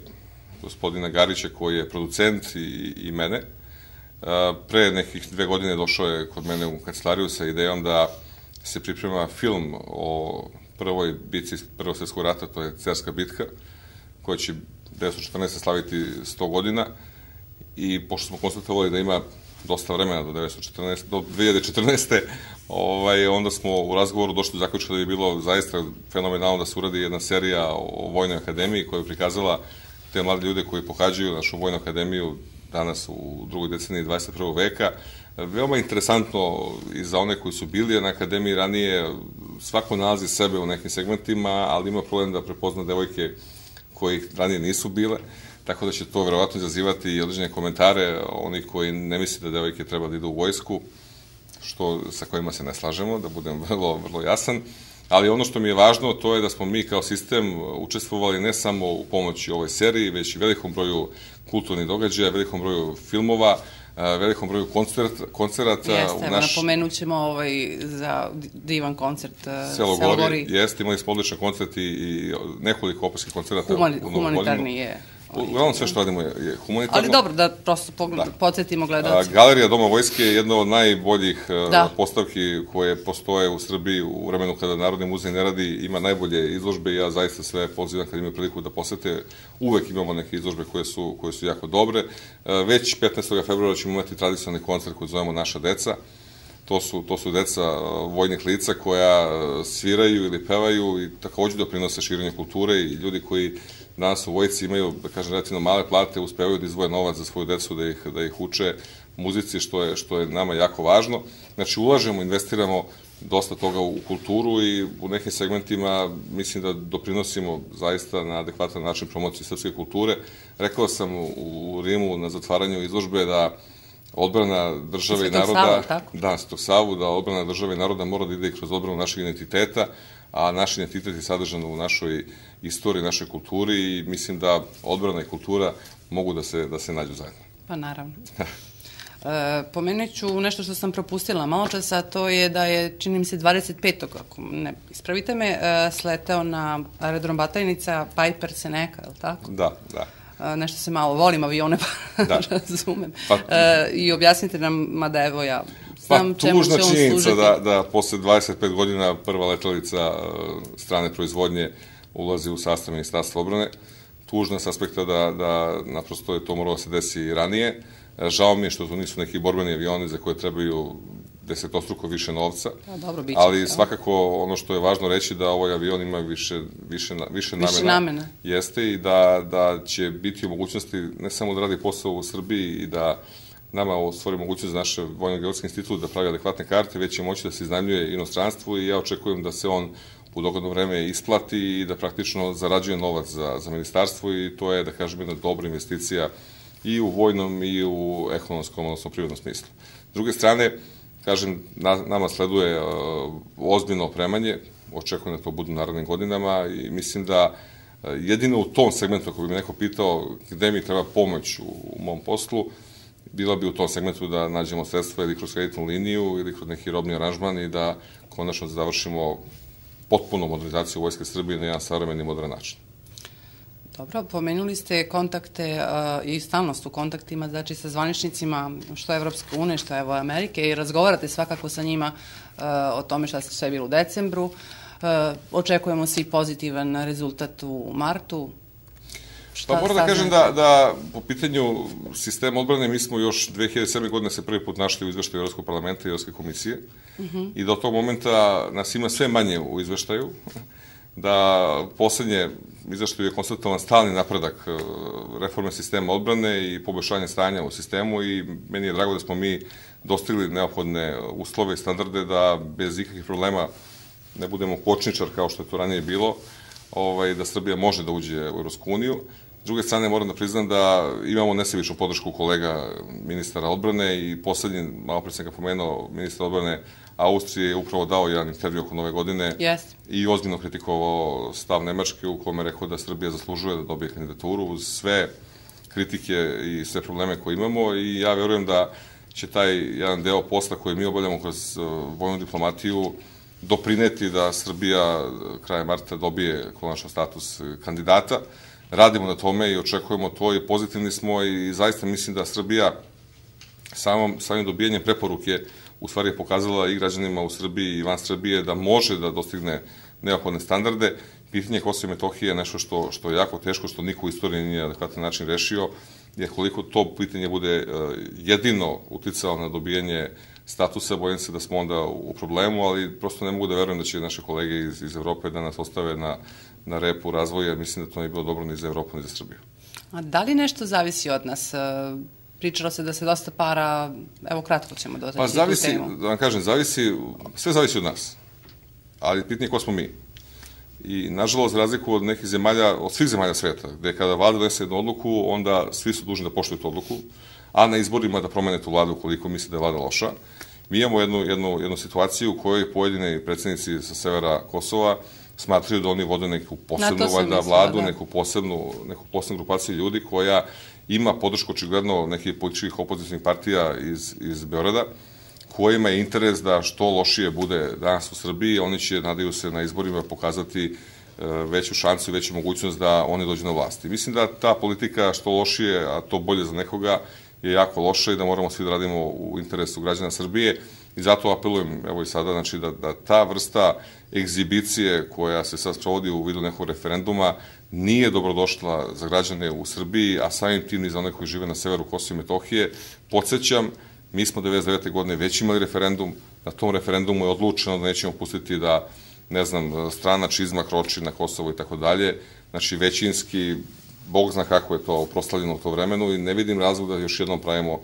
gospodina Garića, koji je producent i mene. Pre nekih 2 godine došao je kod mene u kancelariju sa idejom da se priprema film o prvoj bitci Prvog svjetskog rata, to je Cerska bitka, koja će 1914. slaviti 100 godina i pošto smo konstatovali da ima dosta vremena do 2014. Onda smo u razgovoru došli do zaključka da bi bilo zaista fenomenalno da se uradi jedna serija o Vojnoj akademiji koja je prikazala te mlade ljude koji pohađaju našu Vojnu akademiju danas u drugoj deceniji 21. veka. Veoma interesantno i za one koji su bili na akademiji ranije, svako nalazi sebe u nekim segmentima, ali ima problem da prepozna devojke koji ranije nisu bile. Tako da će to verovatno izazivati i određene komentare onih koji ne misle da devojke treba da idu u vojsku, sa kojima se ne slažemo, da budem vrlo jasan. Ali ono što mi je važno, to je da smo mi kao sistem učestvovali ne samo u pomoći ovoj seriji, već i velikom broju kulturnih događaja, velikom broju filmova, velikom broju koncerata. Jeste, evo, napomenut ćemo za divan koncert Selogori. Jeste, imali smo odličan koncert i nekoliko operskih koncerata. Humanitarni je. Uglavnom sve što radimo je humanitarno. Ali dobro, da prosto podsjetimo gledalce. Galerija Doma vojske je jedna od najboljih postavki koje postoje u Srbiji u vremenu kada Narodni muzej ne radi, ima najbolje izložbe i ja zaista sve pozivam kad imaju priliku da posete. Uvek imamo neke izložbe koje su jako dobre. Već 15. februara ćemo imati tradicionalni koncert koji zovemo Naša deca. To su deca vojnih lica koja sviraju ili pevaju i takođe doprinose širenju kulture i ljudi koji danas u vojsci imaju, da kažem, relativno male plate, uspevaju da izdvoje novac za svoju decu, da ih uče muzici, što je nama jako važno. Znači, ulažemo, investiramo dosta toga u kulturu i u nekim segmentima mislim da doprinosimo zaista na adekvatan način promociji srpske kulture. Rekao sam u Rimu na zatvaranju izložbe da odbrana države i naroda, da, Svetog Savu, da odbrana države i naroda mora da ide kroz odbranu našeg identiteta, a naš identitet je sadržan u našoj istoriji, našoj kulturi i mislim da odbrana i kultura mogu da se nađu zajedno. Pa naravno. Pomenut ću nešto što sam propustila malo časa, a to je da je, čini mi se, 25. ako ne ispravite me, sleteo na aerodrom Batajnica Piper Seneca, je li tako? Da. Nešto se malo, volim avione, pa razumem. I objasnite nam, mada evo ja znam čemu će on služiti. Tužna činjenica da posle 25 godina prva letelica strane proizvodnje ulazi u sastav Ministarstva odbrane. Tužna s aspekta da naprosto je to moralo da se desi i ranije. Žao mi je što to nisu neki borbeni avioni za koje trebaju desetostruko više novca, ali svakako ono što je važno reći da ovaj avion ima više namena jeste i da će biti u mogućnosti ne samo da radi posao u Srbiji i da nama stvori mogućnost za naš Vojno-geološki institut da pravi adekvatne karte, već će moći da se iznajmljuje inostranstvu i ja očekujem da se on u dogledno vreme isplati i da praktično zarađuje novac za ministarstvo i to je, da kažem, jedna dobra investicija i u vojnom i u ekonomskom, odnosno privrednom smislu. S druge strane, kažem, nama sleduje ozbiljno opremanje, očekujem da to budu u narednim godinama i mislim da jedino u tom segmentu, ako bi me neko pitao gde mi treba pomoć u mom poslu, bila bi u tom segmentu da nađemo sredstva ili kroz kreditnu liniju ili kroz neki robni aranžman i da konačno završimo potpunu modernizaciju Vojske Srbije na jedan savremeni i modern način. Dobro, pomenuli ste kontakte i stalnost u kontaktima, znači sa zvaničnicima što Evropske unije, što evo Amerike i razgovarate svakako sa njima o tome šta se sve bilo u decembru. Očekujemo se i pozitivan rezultat u martu. Pa moram da kažem da po pitanju sistema odbrane mi smo još 2007. godine se prvi put našli u izveštaju Evropskog parlamenta i Evropske komisije i da od tog momenta nas ima sve manje u izveštaju, da poslednje izveštaju je konstatovan stalni napredak reforme sistema odbrane i poboljšanje stanja u sistemu i meni je drago da smo mi dostigli neophodne uslove i standarde da bez ikakvih problema ne budemo kočničar kao što je to ranije bilo, da Srbija može da uđe u Evropsku uniju. S druge strane, moram da priznam da imamo nesebičnu podršku kolega ministara odbrane i poslednji, malo pre sam ga pomenuo, ministar odbrane Austrije je upravo dao jedan intervju oko nove godine i ozbiljno kritikovao stav Nemačke u kome je rekao da Srbija zaslužuje da dobije kandidaturu uz sve kritike i sve probleme koje imamo i ja verujem da će taj jedan deo posla koji mi obavljamo kroz vojnu diplomatiju doprineti da Srbija krajem marta dobije konačno status kandidata. Radimo na tome i očekujemo to i pozitivni smo i zaista mislim da Srbija samim dobijanjem preporuke u stvari je pokazala i građanima u Srbiji i van Srbije da može da dostigne neophodne standarde. Pitanje Kosova i Metohije je nešto što je jako teško, što niko u istoriji nije na adekvatan način rešio, jer koliko to pitanje bude jedino uticalo na dobijanje statusa, bojim se da smo onda u problemu, ali prosto ne mogu da verujem da će naše kolege iz Evrope da nas ostave na repu razvoja, jer mislim da to nije bilo dobro ni za Evropu, ni za Srbiju. A da li nešto zavisi od nas? Pričalo se da se dosta para, evo kratko ćemo dotaći tu temu. Pa zavisi, da vam kažem, sve zavisi od nas, ali pitanje ko smo mi. I, nažalost, za razliku od nekih zemalja, od svih zemalja sveta, gde kada vlada donese jednu odluku, onda svi su dužni da poštuju tu odluku, a na izborima da promene tu vladu ukoliko misli da je vlada loša. Mi imamo jednu situaciju u kojoj pojedine predsednici sa severa Kosova smatraju da oni vode neku posebnu vladu, neku posebnu grupaciju ljudi koja ima podršku očigledno nekih političkih opozicijnih partija iz Beograda, kojima je interes da što lošije bude danas u Srbiji, oni će, nadaju se, na izborima pokazati veću šansu i veću mogućnost da oni dođu na vlasti. Mislim da ta politika što lošije, a to bolje za nekoga, je jako loša i da moramo svi da radimo u interesu građana Srbije i zato apelujem, evo i sada, znači da ta vrsta egzibicije koja se sad sprovodi u vidu nekog referenduma nije dobrodošla za građane u Srbiji, a samim tim i za one koji žive na severu Kosova i Metohije. Podsjećam, mi smo 1999. godine već imali referendum, na tom referendumu je odlučeno da nećemo pustiti da, ne znam, strana čizma kroči na Kosovo i tako dalje. Znači, većinski, Bog zna kako je to proslavljeno u to vremenu i ne vidim razlog da još jednom pravimo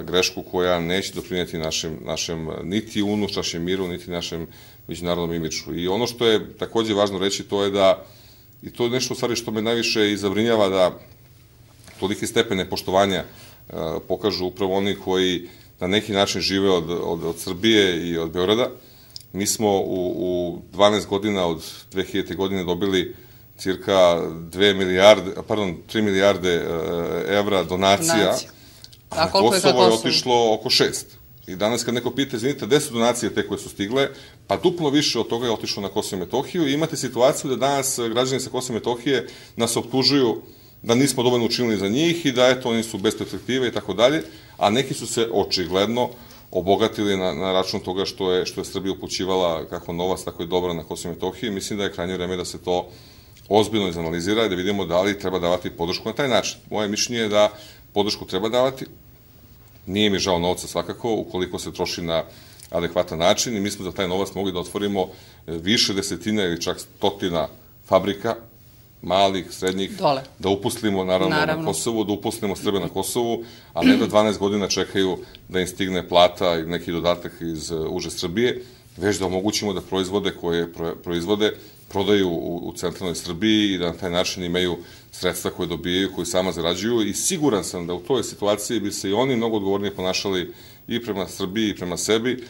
grešku koja neće doprineti našem niti unutrašnjem miru, niti našem međunarodnom imidžu. I ono što je takođe važno reći, to je da, i to je nešto u stvari što me najviše i zabrinjava, da toliki stepen nepoštovanja pokažu upravo oni koji na neki način žive od Srbije i od Beograda, Mi smo u 12 godina od 2000. godine dobili cirka 3 milijarde evra donacija, a na Kosovo je otišlo oko 6. I danas kad neko pita, izvinite, gde su donacije te koje su stigle, pa duplo više od toga je otišlo na Kosovo i Metohiju i imate situaciju da danas građani sa Kosova i Metohije nas optužuju da nismo dovoljno učinili za njih i da, eto, oni su bez perspektive i tako dalje, a neki su se očigledno obogatili na račun toga što je Srbija upućivala kako novac, tako i dobro na Kosovo i Metohiji. Mislim da je krajnje vreme da se to ozbiljno izanalizira i da vidimo da li treba davati podršku na taj način. Moje mišljenje je da podršku treba davati. Nije mi žao novca svakako, ukoliko se troši na adekvatan način i mi smo za taj novac mogli da otvorimo više desetina ili čak stotina fabrika, malih, srednjih, da uposlimo naravno na Kosovu, da uposlimo Srbe na Kosovu, a ne da 12 godina čekaju da im stigne plata i neki dodatak iz uže Srbije, već da omogućimo da proizvode koje proizvode prodaju u centralnoj Srbiji i da na taj način imaju sredstva koje dobijaju, koje sama zarađuju i siguran sam da u toj situaciji bi se i oni mnogo odgovornije ponašali i prema Srbiji i prema sebi.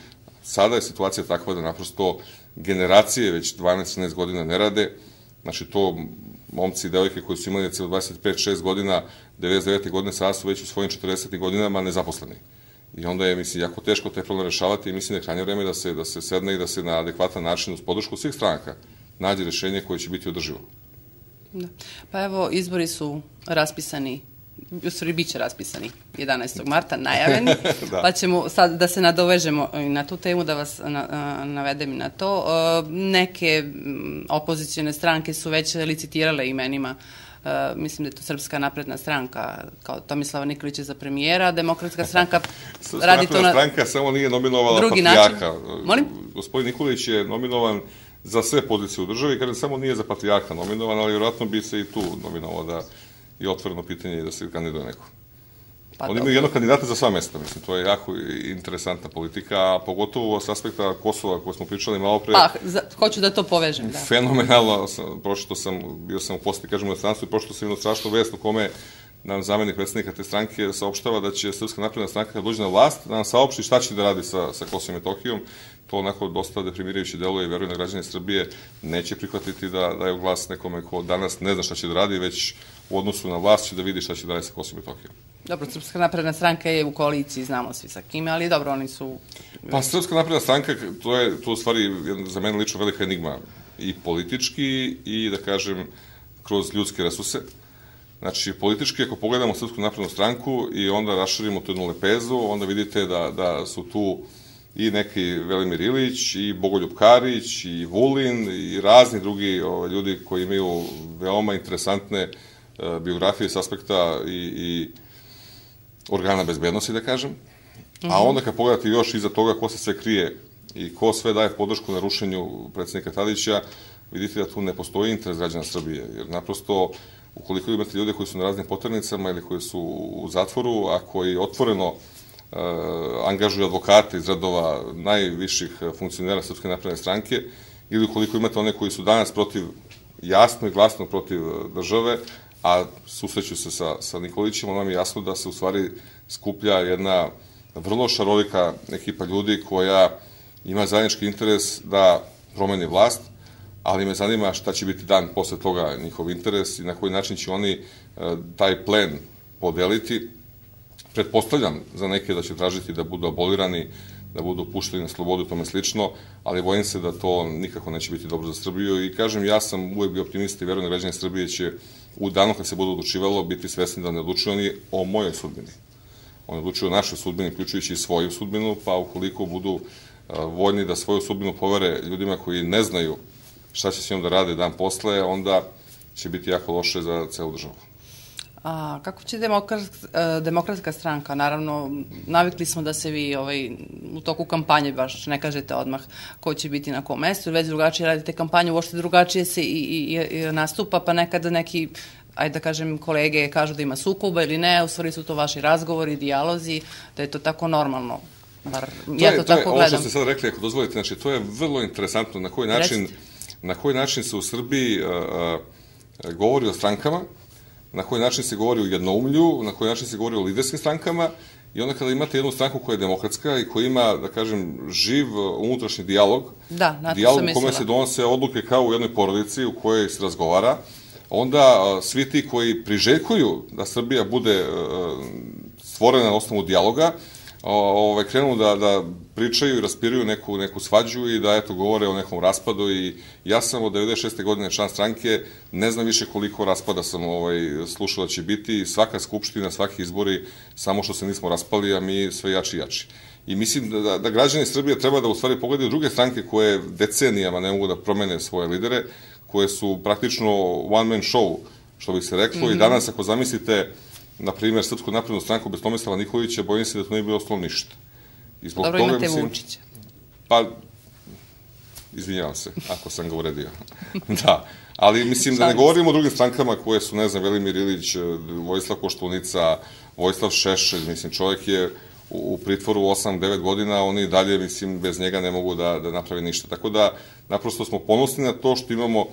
Sada je situacija takva da naprosto generacije već 12-13 godina ne rade, znači to momci i devojke koji su imali recimo 25-6 godina, 99. godine, sada su već u svojim 40. godinama nezaposleni. I onda je, mislim, jako teško te problem rešavati i mislim da je krajnje vreme da se sedne i da se na adekvatan način uz podršku svih stranaka nađe rešenje koje će biti održivo. Pa evo, izbori su raspisani, u stvari bit će raspisani 11. marta, najavljeni, pa ćemo sad da se nadovežemo na tu temu, da vas navedem na to. Neke opozicijone stranke su već licitirale imenima, mislim da je to Srpska napredna stranka, kao Tomislava Nikolića za premijera, Demokratska stranka radi to na drugi način. Srpska napredna stranka samo nije nominovala patrijarha. Molim? Gospodin Nikolić je nominovan za sve pozicije u državi, kada samo nije za patrijarha nominovan, ali vjerojatno bi se i tu nominovao da je otvoreno pitanje da se kandiduje neko. Oni imaju jednog kandidata za sva mesta, mislim, to je jako interesantna politika, a pogotovo s aspekta Kosova, koje smo pričali malo pre. Pa, hoću da to povežem, da. Fenomenalno, bio sam u posle, kažemo, u inostranstvu i prošlo sam jednostrašnu vest u kome nam zamenik predsednika te stranke saopštava da će Srpska napredna stranka kad dođe na vlast, da nam saopšti šta će da radi sa Kosovom i Metohijom. To onako dosta deprimirajuće deluje i verujem da građani Srbije neće prihvatiti da daju glas nekome ko danas ne zna šta će da radi, već u odnosu na vlast će da vidi šta će da radi sa Kosovom i Metohijom. Dobro, Srpska napredna stranka je u koaliciji, znamo svi sa kime, ali dobro, oni su... Pa Srpska napredna stranka, to je u stvari za mene lično velika enigma i politički i, da kažem, kroz ljudske resurse. Znači, politički, ako pogledamo Srpsku naprednu stranku i onda raširimo tu jednu lepezu, onda vidite da su tu i neki Velimir Ilić, i Bogoljub Karić, i Vulin, i razni drugi ljudi koji imaju veoma interesantne biografije s aspekta i organa bezbednosti, da kažem. A onda kad pogledate još iza toga ko se sve krije i ko sve daje podršku na rušenju predsednika Tadića, vidite da tu ne postoji interes građana Srbije, jer naprosto ukoliko imate ljude koji su na raznim poternicama ili koji su u zatvoru, a koji otvoreno angažuju advokate iz redova najviših funkcionera Srpske napredne stranke, ili ukoliko imate one koji su danas jasno i glasno protiv države, a susreću se sa Nikolićem, ono nam je jasno da se u stvari skuplja jedna vrlo šarolika ekipa ljudi koja ima zajednički interes da promeni vlast, ali me zanima šta će biti dan posle toga njihov interes i na koji način će oni taj plen podeliti. Pretpostavljam za neke da će tražiti da budu abolirani, da budu pušteni na slobodu i tome slično, ali bojim se da to nikako neće biti dobro za Srbiju i kažem, ja sam uvek bio optimista i verujem da građani Srbije će u danu kad se budu odlučivalo biti svesni da ne odlučuju oni o mojoj sudbini. Oni odlučuju o našoj sudbini, uključujući i svoju sudbinu, pa ukoliko budu voljni da svoju sudbinu povere ljudima koji ne znaju šta će s njom da rade dan posle, onda će biti jako loše za celu državu. A kako će Demokratska stranka? Naravno, navikli smo da se vi u toku kampanje baš ne kažete odmah ko će biti na kom mestu, već drugačije radite kampanju, uopšte drugačije se i nastupa, pa nekada neki, ajde da kažem, kolege kažu da ima sukoba ili ne, u stvari su to vaši razgovori, dijalozi, da je to tako normalno. Ja to tako gledam. Ovo što ste sad rekli, ako dozvolite, znači, to je vrlo interesantno na koji način se u Srbiji govori o strankama, na koji način se govori o jednoumlju, na koji način se govori o liderskim strankama I onda kada imate jednu stranku koja je demokratska i koja ima, da kažem, živ unutrašnji dijalog, dijalog u kome se donose odluke kao u jednoj porodici u kojoj se razgovara, onda svi ti koji priželjkuju da Srbija bude stvorena na osnovu dijaloga, krenu da pričaju i raspiruju neku svađu i da, eto, govore o nekom raspadu i ja sam od 96. godine član stranke, ne znam više koliko raspada sam slušao da će biti, svaka skupština, svaki izbori, samo što se nismo raspali, a mi sve jači i jači. I mislim da građani Srbije treba da u stvari pogledaju druge stranke koje decenijama ne mogu da promene svoje lidere, koje su praktično one man show, što bi se reklo, i danas ako zamislite, na primjer, Srpsku naprednu stranku bez Tomislava Nikolića, bojim se da to nije bilo osnovno ništa. Dobro, imate Vučića. Pa, izvinjavam se, ako sam ga uredio. Da, ali mislim da ne govorimo o drugim strankama koje su, ne znam, Velimir Ilić, Vojislav Koštunica, Vojislav Šešelj, mislim, čovjek je u pritvoru 8-9 godina, oni dalje, mislim, bez njega ne mogu da naprave ništa. Tako da, naprosto smo ponosni na to što imamo,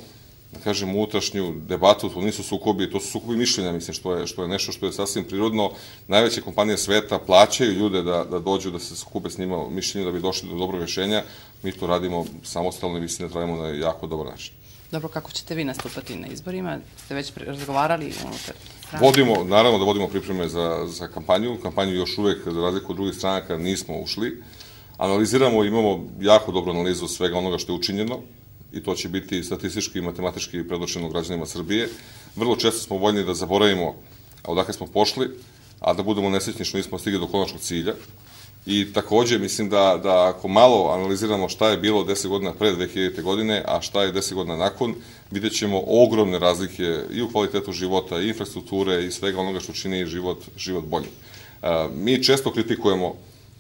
da kažem, unutrašnju debatu, to nisu sukobi, to su sukobi mišljenja, mislim, što je nešto što je sasvim prirodno. Najveće kompanije sveta plaćaju ljude da dođu, da se skupe s njima mišljenju, da bi došli do dobrog rešenja. Mi to radimo samostalno i mislim da radimo na jako dobar način. Dobro, kako ćete vi nastupati na izborima? Ste već razgovarali unutar stranke? Naravno da vodimo pripreme za kampanju. Kampanju još uvek, za razliku od drugih stranaka, nismo ušli. Analiziramo, imamo jako dobru analizu svega onoga što je učinjeno, i to će biti statistički i matematički predočeno građanima Srbije. Vrlo često smo voljni da zaboravimo odakle smo pošli, a da budemo nesrećni što nismo stigli do konačnog cilja. I takođe mislim da ako malo analiziramo šta je bilo 10 godina pre 2000. godine, a šta je 10 godina nakon, vidjet ćemo ogromne razlike i u kvalitetu života, i infrastrukture, i svega onoga što čini život boljim. Mi često kritikujemo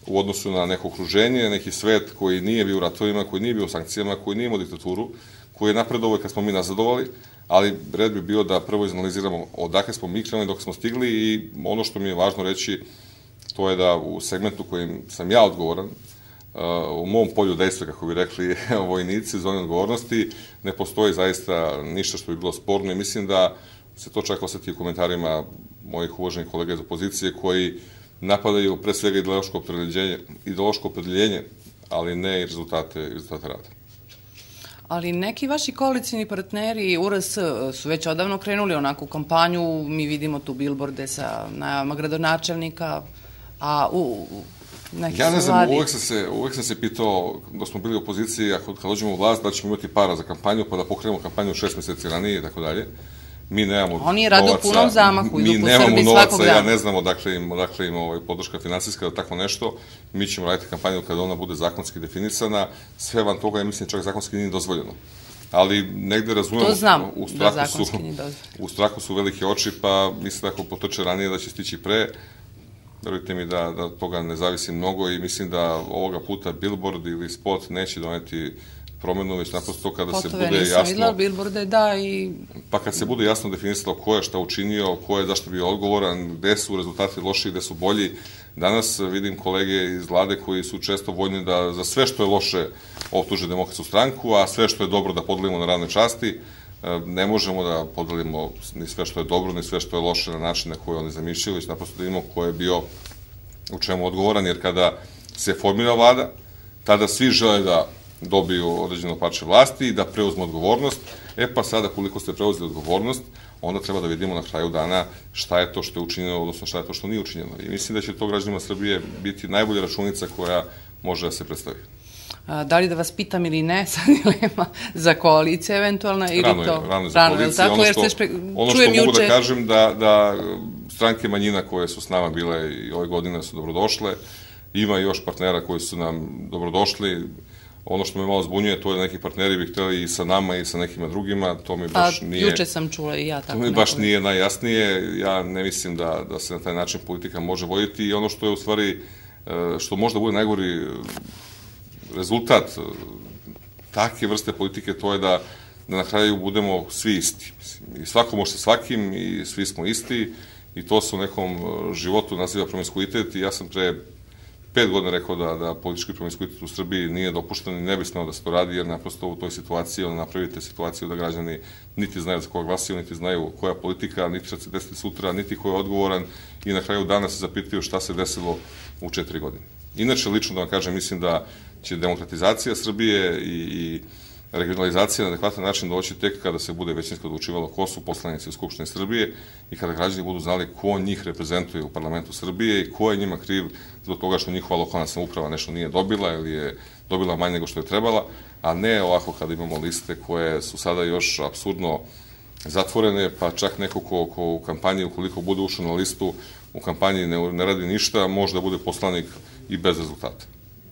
u odnosu na neko okruženje, neki svet koji nije bio u ratovima, koji nije bio u sankcijama, koji nije imao diktaturu, koji je napredovao kad smo mi nazadovali, ali red bi bio da prvo izanaliziramo odakle smo mi krenuli dok smo stigli i ono što mi je važno reći, to je da u segmentu kojim sam ja odgovoran, u mom polju dejstva, kako bi rekli vojnici, zoni odgovornosti, ne postoji zaista ništa što bi bilo sporno i mislim da se to čak osjeti u komentarima mojih uvaženih kolega iz opozicije koji napadaju pre svega ideološko opredeljenje, ali ne i rezultate rada. Ali neki vaši koalicijni partneri URS su već odavno krenuli onako u kampanju, mi vidimo tu bilborde sa najavama gradonačelnika, a u neki ja ne znam, uvek sam se pitao da smo bili u opoziciji, kad dođemo u vlast, da ćemo imati para za kampanju, pa da pokrenemo kampanju 6 meseci ranije i tako dalje. Mi nemamo novaca. Oni rade u punom zamahu, idu po Srbiji svakog dana. Ja ne znam odakle im podrška finansijska, tako nešto. Mi ćemo raditi kampanju kada ona bude zakonski definisana. Sve van toga, ja mislim, čak zakonski nije dozvoljeno. Ali negde razumemo... To znam, da zakonski nije dozvoljeno. U strahu su velike oči, pa mislim da ako potrče ranije da će stići pre. Verujte mi da toga ne zavisi mnogo i mislim da ovoga puta billboard ili spot neće doneti promenu, već naprosto kada se bude jasno... Nisam videla billboarde, da, i... Pa kad se bude jasno definisalo ko je šta učinio, ko je zašto bio odgovoran, gde su rezultati loši, gde su bolji. Danas vidim kolege iz vlade koji su često voljni da za sve što je loše optuže Demokratsku stranku, a sve što je dobro da podelimo na ravne časti. Ne možemo da podelimo ni sve što je dobro, ni sve što je loše na način na koji oni zamišljaju, već naprosto da imamo ko je bio u čemu odgovoran, jer kada se formira vlada, tada svi žele da dobiju određeno parče vlasti i da preuzmu odgovornost. Pa sada, koliko ste preuzeli odgovornost, onda treba da vidimo na kraju dana šta je to što je učinjeno, odnosno šta je to što nije učinjeno. I mislim da će to građanima Srbije biti najbolja računica koja može da se predstavi. Da li da vas pitam ili ne, sad dilema za koalicije eventualno, ili to... Rano je za koalicije. Ono što mogu da kažem da stranke manjina koje su s nama bile i ove godine su dobrodošle, ima još partnera koji su nam dobrodošli. Ono što me malo zbunjuje, to je da neki partneri bi hteli i sa nama i sa nekima drugima, to mi baš nije... Juče sam čula i ja tako. To mi baš nije najjasnije, ja ne mislim da se na taj način politika može voditi i ono što je u stvari, što možda bude najgori rezultat takve vrste politike, to je da na kraju budemo svi isti. I svako može sa svakim i svi smo isti i to se u nekom životu naziva promiskuitet i ja sam pre 5 godina rekao da politički promiskuitet u Srbiji nije dopušten i ne bi smeo da se to radi, jer naprosto u toj situaciji napravite situaciju da građani niti znaju za koga glasaju, niti znaju koja politika, niti će se desiti sutra, niti ko je odgovoran i na kraju dana se zapitaju šta se desilo u 4 godine. Inače, lično da vam kažem, mislim da će demokratizacija Srbije i regionalizacija na adekvatan način doći tek kada se bude većinsko odlučivalo ko su poslanici u Skupštini Srbije i kada građani budu znali ko njih reprezentuje u parlamentu Srbije i ko je njima kriv zbog toga što njihova lokalna samouprava nešto nije dobila ili je dobila manje nego što je trebala, a ne ovako kada imamo liste koje su sada još apsurdno zatvorene, pa čak neko ko u kampanji, ukoliko bude ušao na listu, u kampanji ne radi ništa, može da bude poslanik i bez rezultata.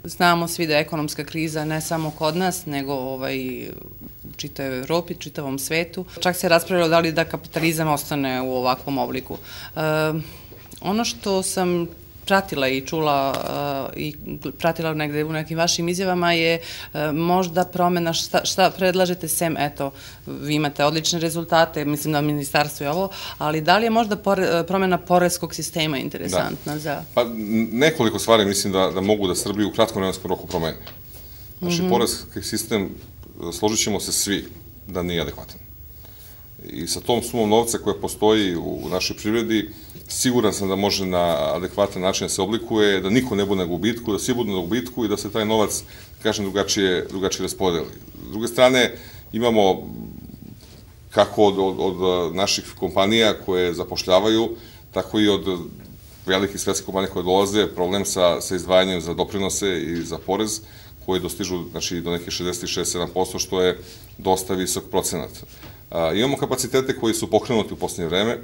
Znamo svi da je ekonomska kriza ne samo kod nas, nego u čitavoj Evropi, čitavom svetu. Čak se raspravljalo da li da kapitalizam ostane u ovakvom obliku. Ono što sam pratila i čula i pratila negde u nekim vašim izjavama je možda promena, šta predlažete sem, eto, vi imate odlične rezultate, mislim da ministarstvo je ovo, ali da li je možda promena poreskog sistema interesantna za... Pa nekoliko stvari mislim da mogu da Srbiju u kratkom vremenskom roku promene. Znači, poreski sistem, složit ćemo se svi, da nije adekvatan. I sa tom sumom novca koja postoji u našoj privredi, siguran sam da može na adekvatan način da se oblikuje, da niko ne bude na gubitku, da svi budu na gubitku i da se taj novac, kažem, drugačije raspodeli. S druge strane, imamo kako od naših kompanija koje zapošljavaju, tako i od velikih svetskih kompanija koje dolaze, problem sa izdvajanjem za doprinose i za porez, koji dostižu do nekih 66-67%, što je dosta visok procenat. Imamo kapacitete koji su pokrenuti u posljednje vreme.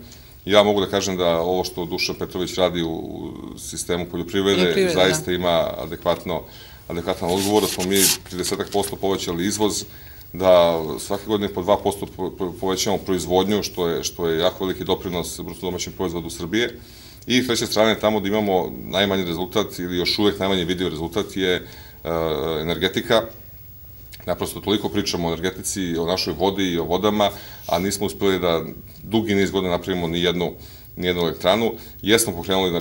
Ja mogu da kažem da ovo što Dušan Petrović radi u sistemu poljoprivrede zaista ima adekvatan odgovor, da smo mi 30% povećali izvoz, da svake godine po 2% povećamo proizvodnju, što je jako veliki doprinos bruto domaćem proizvodu Srbije. I s treće strane, tamo da imamo najmanji rezultat ili još uvek najmanje vidio rezultat je energetika. Naprosto toliko pričamo o energetici, o našoj vodi i o vodama, a nismo uspeli da dugi niz godina napravimo ni jednu elektranu. Jesmo pokrenuli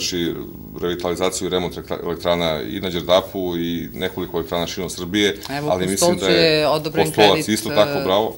revitalizaciju i remont elektrana i na Đerdapu i nekoliko elektrana širom Srbije, ali mislim da je Kostolac isto tako, bravo,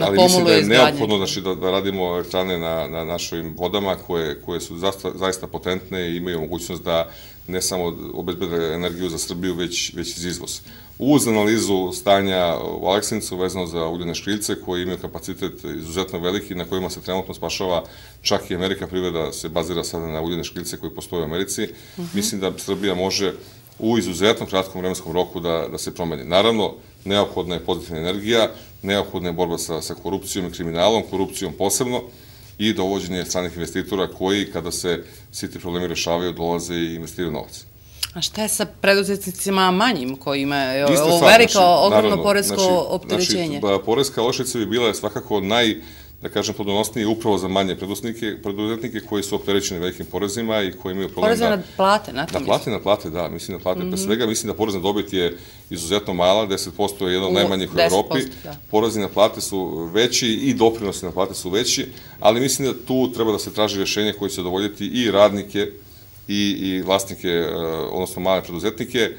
ali mislim da je neophodno da radimo elektrane na našim vodama koje su zaista potentne i imaju mogućnost da ne samo obezbede energiju za Srbiju, već iz izvoz. Uz analizu stanja u Aleksincu vezano za ugljene škriljce koji imaju kapacitet izuzetno veliki na kojima se trenutno spašava čak i Amerika, privreda se bazira sada na ugljene škriljce koji postoje u Americi. Mislim da Srbija može u izuzetno kratkom vremenskom roku da se promeni. Naravno, neophodna je pozitivna energija, neophodna je borba sa korupcijom i kriminalom, korupcijom posebno, i dovođenje stranih investitora koji, kada se svi ti problemi rešavaju, dolaze i investiraju novac. A šta je sa preduzetnicima manjim kojima je ovo veliko, ogromno poresko opterećenje? Poreska olakšica bi bila svakako da kažem, plodonosnije upravo za manje preduzetnike koji su opterećeni velikim porezima i koji imaju problem da... Poreze na plate, na to mislim? Na plate, da, mislim na plate. Pre svega, mislim da porez na dobit je izuzetno mala, 10% je jedan od najmanjih u Evropi. Porezi na plate su veći i doprinosi na plate su veći, ali mislim da tu treba da se traži rješenje koje će zadovoljiti i radnike i vlasnike, odnosno male preduzetnike.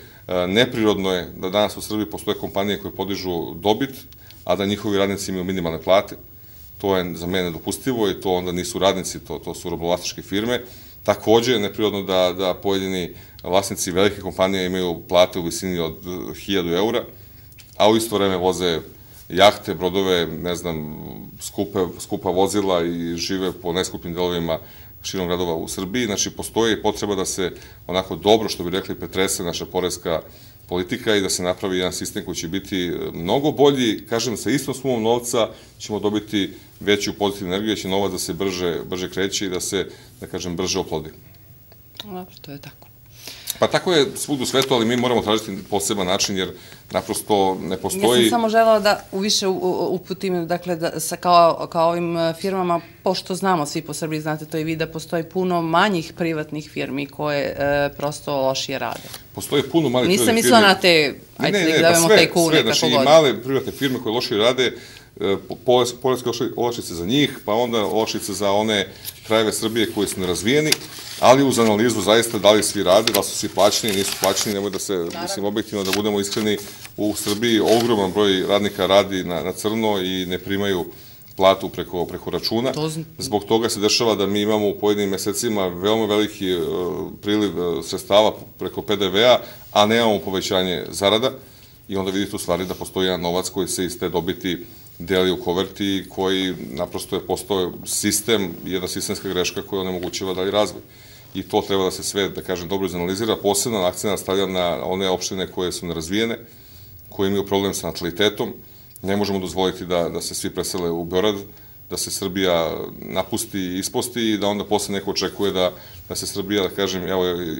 Neprirodno je da danas u Srbiji postoje kompanije koje podižu dobit, a da njihovi radnici imaju minimalne plate. To je za mene dopustivo i to onda nisu radnici, to su robovlasničke firme. Takođe je neprirodno da pojedini vlasnici velike kompanije imaju plate u visini od 1000 eura, a u isto vreme voze jahte, brodove, ne znam, skupa vozila i žive po najskupim delovima širom gradova u Srbiji. Znači, postoji potreba da se onako dobro, što bi rekli, pretrese naša poreska politika i da se napravi jedan sistem koji će biti mnogo bolji. Kažem, sa istom sumom novca ćemo dobiti veću pozitivnu energiju, će novac da se brže kreće i da se, da kažem, brže oplodi. Dobro, to je tako. Pa tako je svugde u svetu, ali mi moramo tražiti poseban način, jer naprosto ne postoji... Ja sam samo želela da više uputim, dakle, kao ovim firmama, pošto znamo svi po Srbiji, znate to i vi, da postoji puno manjih privatnih firmi koje prosto lošije rade. Postoji puno malih privatnih firmi... Nisam mislila na te, ajde da davemo taj kune, kako god. I male privatne firme koje lošije rade, poreske olakšice za njih, pa onda olakšice za one krajeve Srbije koji su nerazvijeni, ali uz analizu zaista da li svi rade, da li su svi plaćeni, nisu plaćeni, nemoj da se, mislim, objektivno da budemo iskreni, u Srbiji ogroman broj radnika radi na crno i ne primaju platu preko računa. Zbog toga se dešava da mi imamo u pojedinim mesecima veoma veliki priliv sredstava preko PDV-a, a nemamo povećanje zarada i onda vidite u stvari da postoji jedan novac koji se iz te dobiti deli u koverti, koji naprosto je postao sistem, jedna sistemska greška koja onemogućava dalji razvoj. I to treba da se sve, da kažem, dobro izanalizira. Posebno akcenat stavljam na one opštine koje su nerazvijene, koje imaju problem sa natalitetom. Ne možemo dozvoliti da se svi presele u Beograd, da se Srbija napusti i isposti i da onda posle neko očekuje da se Srbija, da kažem,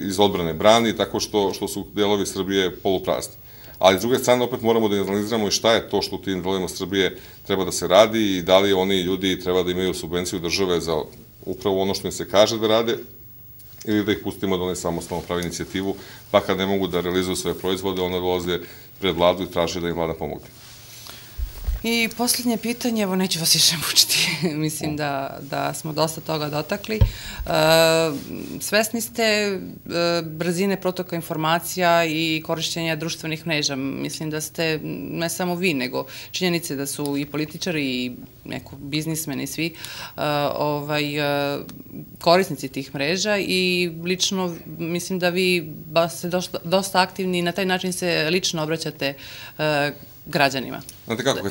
iz odbrane brani, tako što su delovi Srbije poluprazni. Ali s druge strane opet moramo da analiziramo i šta je to što u tim delovima Srbije treba da se radi i da li oni ljudi treba da imaju subvenciju države za upravo ono što im se kaže da rade ili da ih pustimo da oni samostalno pravi inicijativu, pa kad ne mogu da realizuju svoje proizvode, onda dolaze pred vladu i traže da im vlada pomogne. I poslednje pitanje, evo neću vas više mučiti, mislim da smo dosta toga dotakli. Svesni ste brzine protoka informacija i korišćenja društvenih mreža. Mislim da ste, ne samo vi, nego činjenice da su i političari i neko biznismeni svi korisnici tih mreža i lično mislim da vi ste dosta aktivni i na taj način se lično obraćate građanima. Znate kako,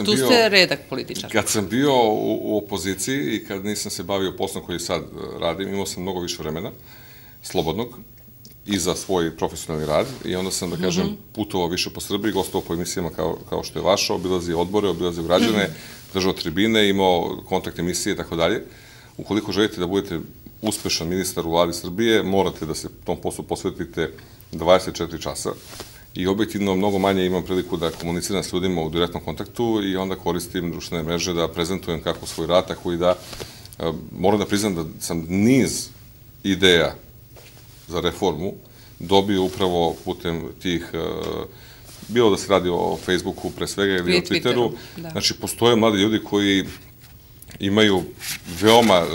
tu ste redak političar. Kad sam bio u opoziciji i kad nisam se bavio poslom koji sad radim, imao sam mnogo više vremena, slobodnog, i za svoj profesionalni rad i onda sam, da kažem, putovao više po Srbiji, gostovao po emisijama kao što je vaša, obilazio odbore, obilazio građane, držao tribine, imao kontakt emisije i tako dalje. Ukoliko želite da budete uspešan ministar u vladi Srbije, morate da se tom poslu posvetite 24 časa. I objektivno mnogo manje imam priliku da komuniciram s ljudima u direktnom kontaktu i onda koristim društvene mreže da prezentujem kako svoj rad, tako i da moram da priznam da sam niz ideja za reformu dobio upravo putem tih, bilo da se radi o Facebooku pre svega ili o Twitteru. Znači, postoje mladi ljudi koji imaju veoma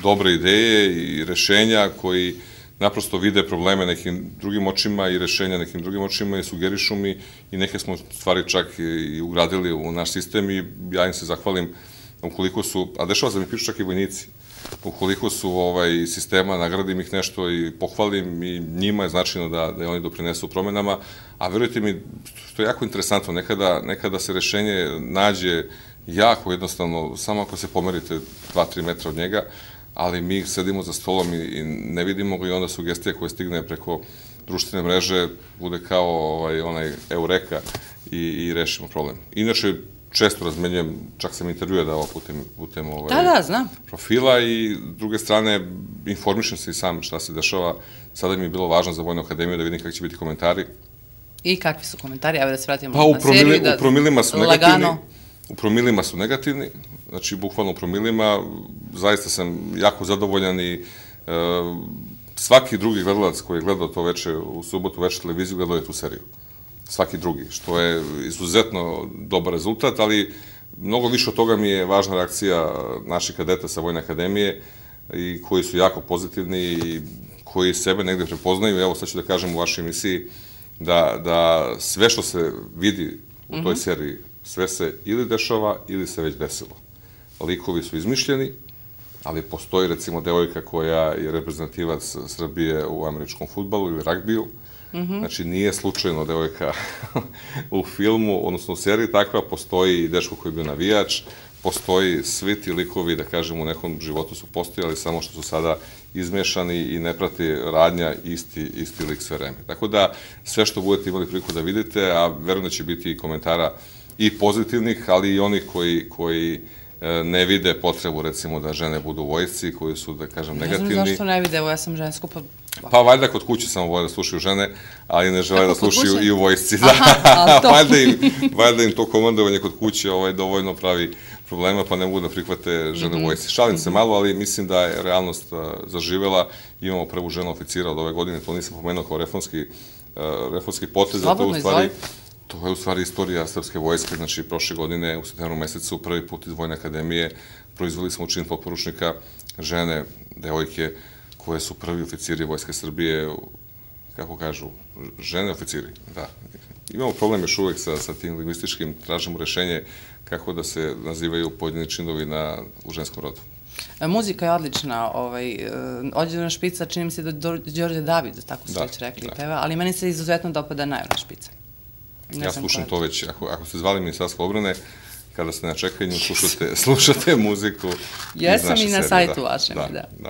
dobre ideje i rešenja, koji naprosto vide probleme nekim drugim očima i rešenja nekim drugim očima i sugerišu mi i neke smo stvari čak i ugradili u naš sistem i ja im se zahvalim ukoliko su, a dešava se da mi pišu čak i vojnici, ukoliko su sistema, nagradim ih nešto i pohvalim i njima je značajno da oni doprinesu promenama, a verujte mi, što je jako interesantno, nekada se rešenje nađe jako jednostavno, samo ako se pomerite 2-3 metra od njega, ali mi sedimo za stolom i ne vidimo ga i onda sugestija koja stigne preko društvene mreže bude kao onaj eureka i rešimo problem. Inače, često razmenjujem, čak sam intervjue dao putem profila i s druge strane informišem se i sam šta se dešava. Sada mi je bilo važno za Vojnu akademiju da vidim kakvi će biti komentari. I kakvi su komentari? Evo da se vratimo na seriju. Pa u promilima su negativni. U promilima su negativni, znači bukvalno u promilima, zaista sam jako zadovoljan i svaki drugi gledalac koji je gledao to veče, u subotu veče televiziju, gledao je tu seriju. Svaki drugi, što je izuzetno dobar rezultat, ali mnogo više od toga mi je važna reakcija naših kadeta sa Vojne akademije i koji su jako pozitivni i koji sebe negde prepoznaju. Evo, sad ću da kažem u vašoj emisiji da sve što se vidi u toj seriji, sve se ili dešava ili se već desilo. Likovi su izmišljeni, ali postoji recimo devojka koja je reprezentativac Srbije u američkom fudbalu ili ragbiju. Znači nije slučajno devojka u filmu, odnosno u seriji takva, postoji i dečko koji je bio navijač, postoji svi ti likovi, da kažem, u nekom životu su postojali, samo što su sada izmešani i ne prati radnja isti lik sve vreme. Tako da sve što budete imali priliku da vidite, a verujem da će biti i komentara i pozitivnih, ali i onih koji ne vide potrebu, recimo, da žene budu u vojsci, koji su, da kažem, negativni. Ne znam zašto ne vide, evo ja sam žensku, pa... Pa valjda kod kuće samo vole da slušaju žene, ali ne žele da slušaju i u vojsci. Valjda im to komandovanje kod kuće dovoljno pravi problema, pa ne mogu da prihvate žene u vojsci. Šalim se malo, ali mislim da je realnost zaživela. Imamo prvu ženu oficira od ove godine, to nisam pomenuo kao reformski potez. Slobodno, izvoli. To je u stvari istorija srpske vojske, znači prošle godine u septembru mesecu prvi put iz Vojne akademije proizveli smo čin potporučnika žene, devojke, koje su prvi oficiri Vojske Srbije, kako kažu, žene oficiri, da. imamo problem još uvek sa tim lingvističkim, tražimo rešenje kako da se nazivaju pojedini činovi u ženskom rodu. Muzika je odlična, Odjeljena špica, čini mi se da Đorđe David, tako su već rekli, peva, ali meni se izuzetno dopada Najorna špica. Ja slušam to već, ako ste zvali Ministarstvo odbrane, kada ste na čekanju, slušate muziku iz naše serije. Jesam i na sajtu vašem,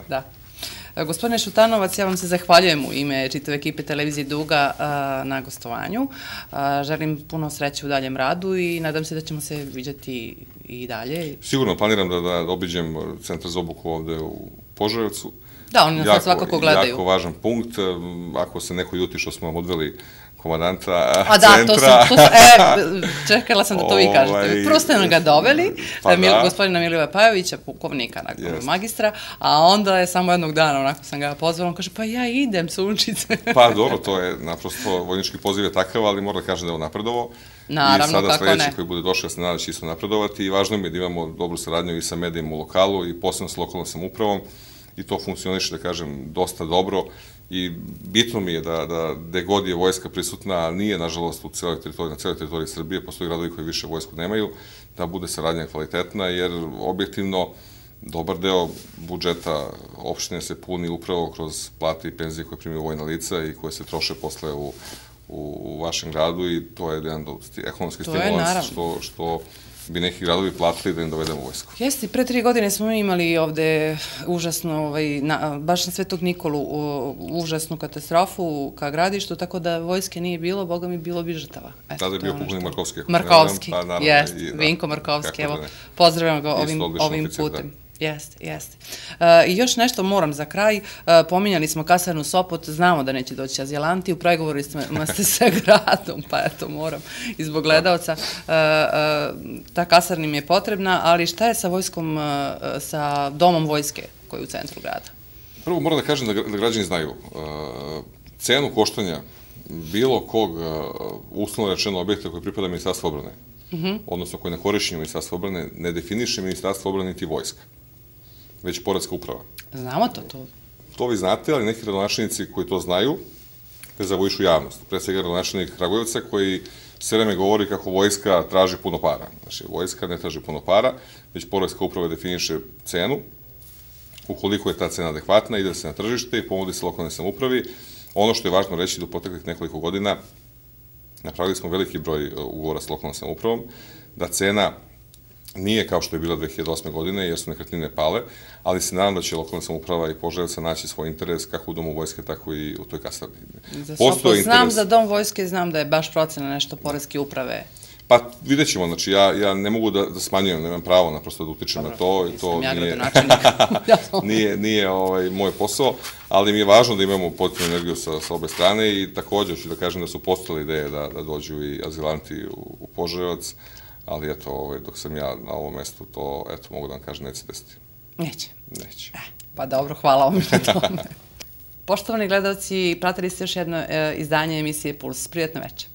da. Gospodine Šutanovac, ja vam se zahvaljujem u ime čitave ekipe Televizije Duga na gostovanju. Želim puno sreće u daljem radu i nadam se da ćemo se viđati i dalje. Sigurno, planiram da obiđem centar za obuku ovde u Požarevcu. Da, oni nas svakako gledaju. Jako važan punkt. Ako se neko ljuti što smo vam odveli komandanta centra. Čekala sam da to vi kažete. Prvo ste nam ga doveli, gospodina Milivoja Pajovića, pukovnika, magistra, a onda je samo jednog dana, onako sam ga pozvala, on kaže, pa ja idem, sunčice. Pa dobro, to je naprosto, vojnički poziv je takav, ali mora da kažem da je on napredovao. Naravno, kako ne. I sada sledeći koji bude došao, ja se nadam da će isto napredovati i važno mi je da imamo dobru saradnju i sa medijima u lokalu i posebno sa lokalnom samoupravom i to funkcioniše, da kažem, dosta dobro. I bitno mi je da gde god je vojska prisutna, a nije, nažalost, na celoj teritoriji Srbije, postoji gradovi koji više vojsku nemaju, da bude saradnja kvalitetna, jer objektivno dobar deo budžeta opštine se puni upravo kroz plate i penzije koje primaju vojna lica i koje se troše posle u vašem gradu i to je jedan ekonomski stimulans što bi neki gradovi platili da im dovedemo vojsku. Jeste, pre 3 godine smo imali ovde užasno, baš na Svetog Nikolu, užasnu katastrofu ka gradištu, tako da vojske nije bilo, boga mi bilo bi žrtava. Tada je bio pukovnik Markovski. Markovski, jeste, Vinko Markovski, evo, pozdravljam ga ovim putem. Jeste. I još nešto moram za kraj, pominjali smo kasarnu Sopot, znamo da neće doći azilanti, u pregovorima ste sa gradom, pa eto moram, i zbog gledalca, ta kasarna im je potrebna, ali šta je sa vojskom, sa domom vojske koji je u centru grada? Prvo moram da kažem da građani znaju, cenu koštanja bilo kog uslovno rečeno objekta koji pripada Ministarstvu odbrane, odnosno koji na korišćenju Ministarstva odbrane, ne definiše Ministarstvo odbrane niti vojska, već poreska uprava. Znamo to. To vi znate, ali neki gradonačelnici koji to znaju, dezavuišu javnost. Pre svega gradonačelnik Kragujevca koji sve vreme govori kako vojska traži puno para. Znači, vojska ne traži puno para, već poreska uprava definiše cenu. Ukoliko je ta cena adekvatna, ide se na tržište i pomodi se lokalnoj samoupravi. Ono što je važno reći da u proteklih nekoliko godina napravili smo veliki broj ugovora sa lokalnom samoupravom, da cena nije kao što je bila 2008. godine, jer su nekretnine pale, ali se nadam da će lokalna samouprava i Požarevac naći svoj interes kako u Domu vojske, tako i u toj kasarni. Znam za Dom vojske, znam da je baš procena nešto poreske uprave. Pa vidjet ćemo, znači ja ne mogu da smanjujem, nemam pravo naprosto da utičem na to i to nije moj posao, ali mi je važno da imamo pozitivnu energiju sa obe strane i također ću da kažem da su postale ideje da dođu i azilanti u Požarevac, ali eto, dok sam ja na ovom mestu, to, eto, mogu da vam kažem, neće desiti. Neće. Pa dobro, hvala vam na tome. Poštovani gledalci, pratili ste još jedno izdanje emisije Puls. Prijatno večer.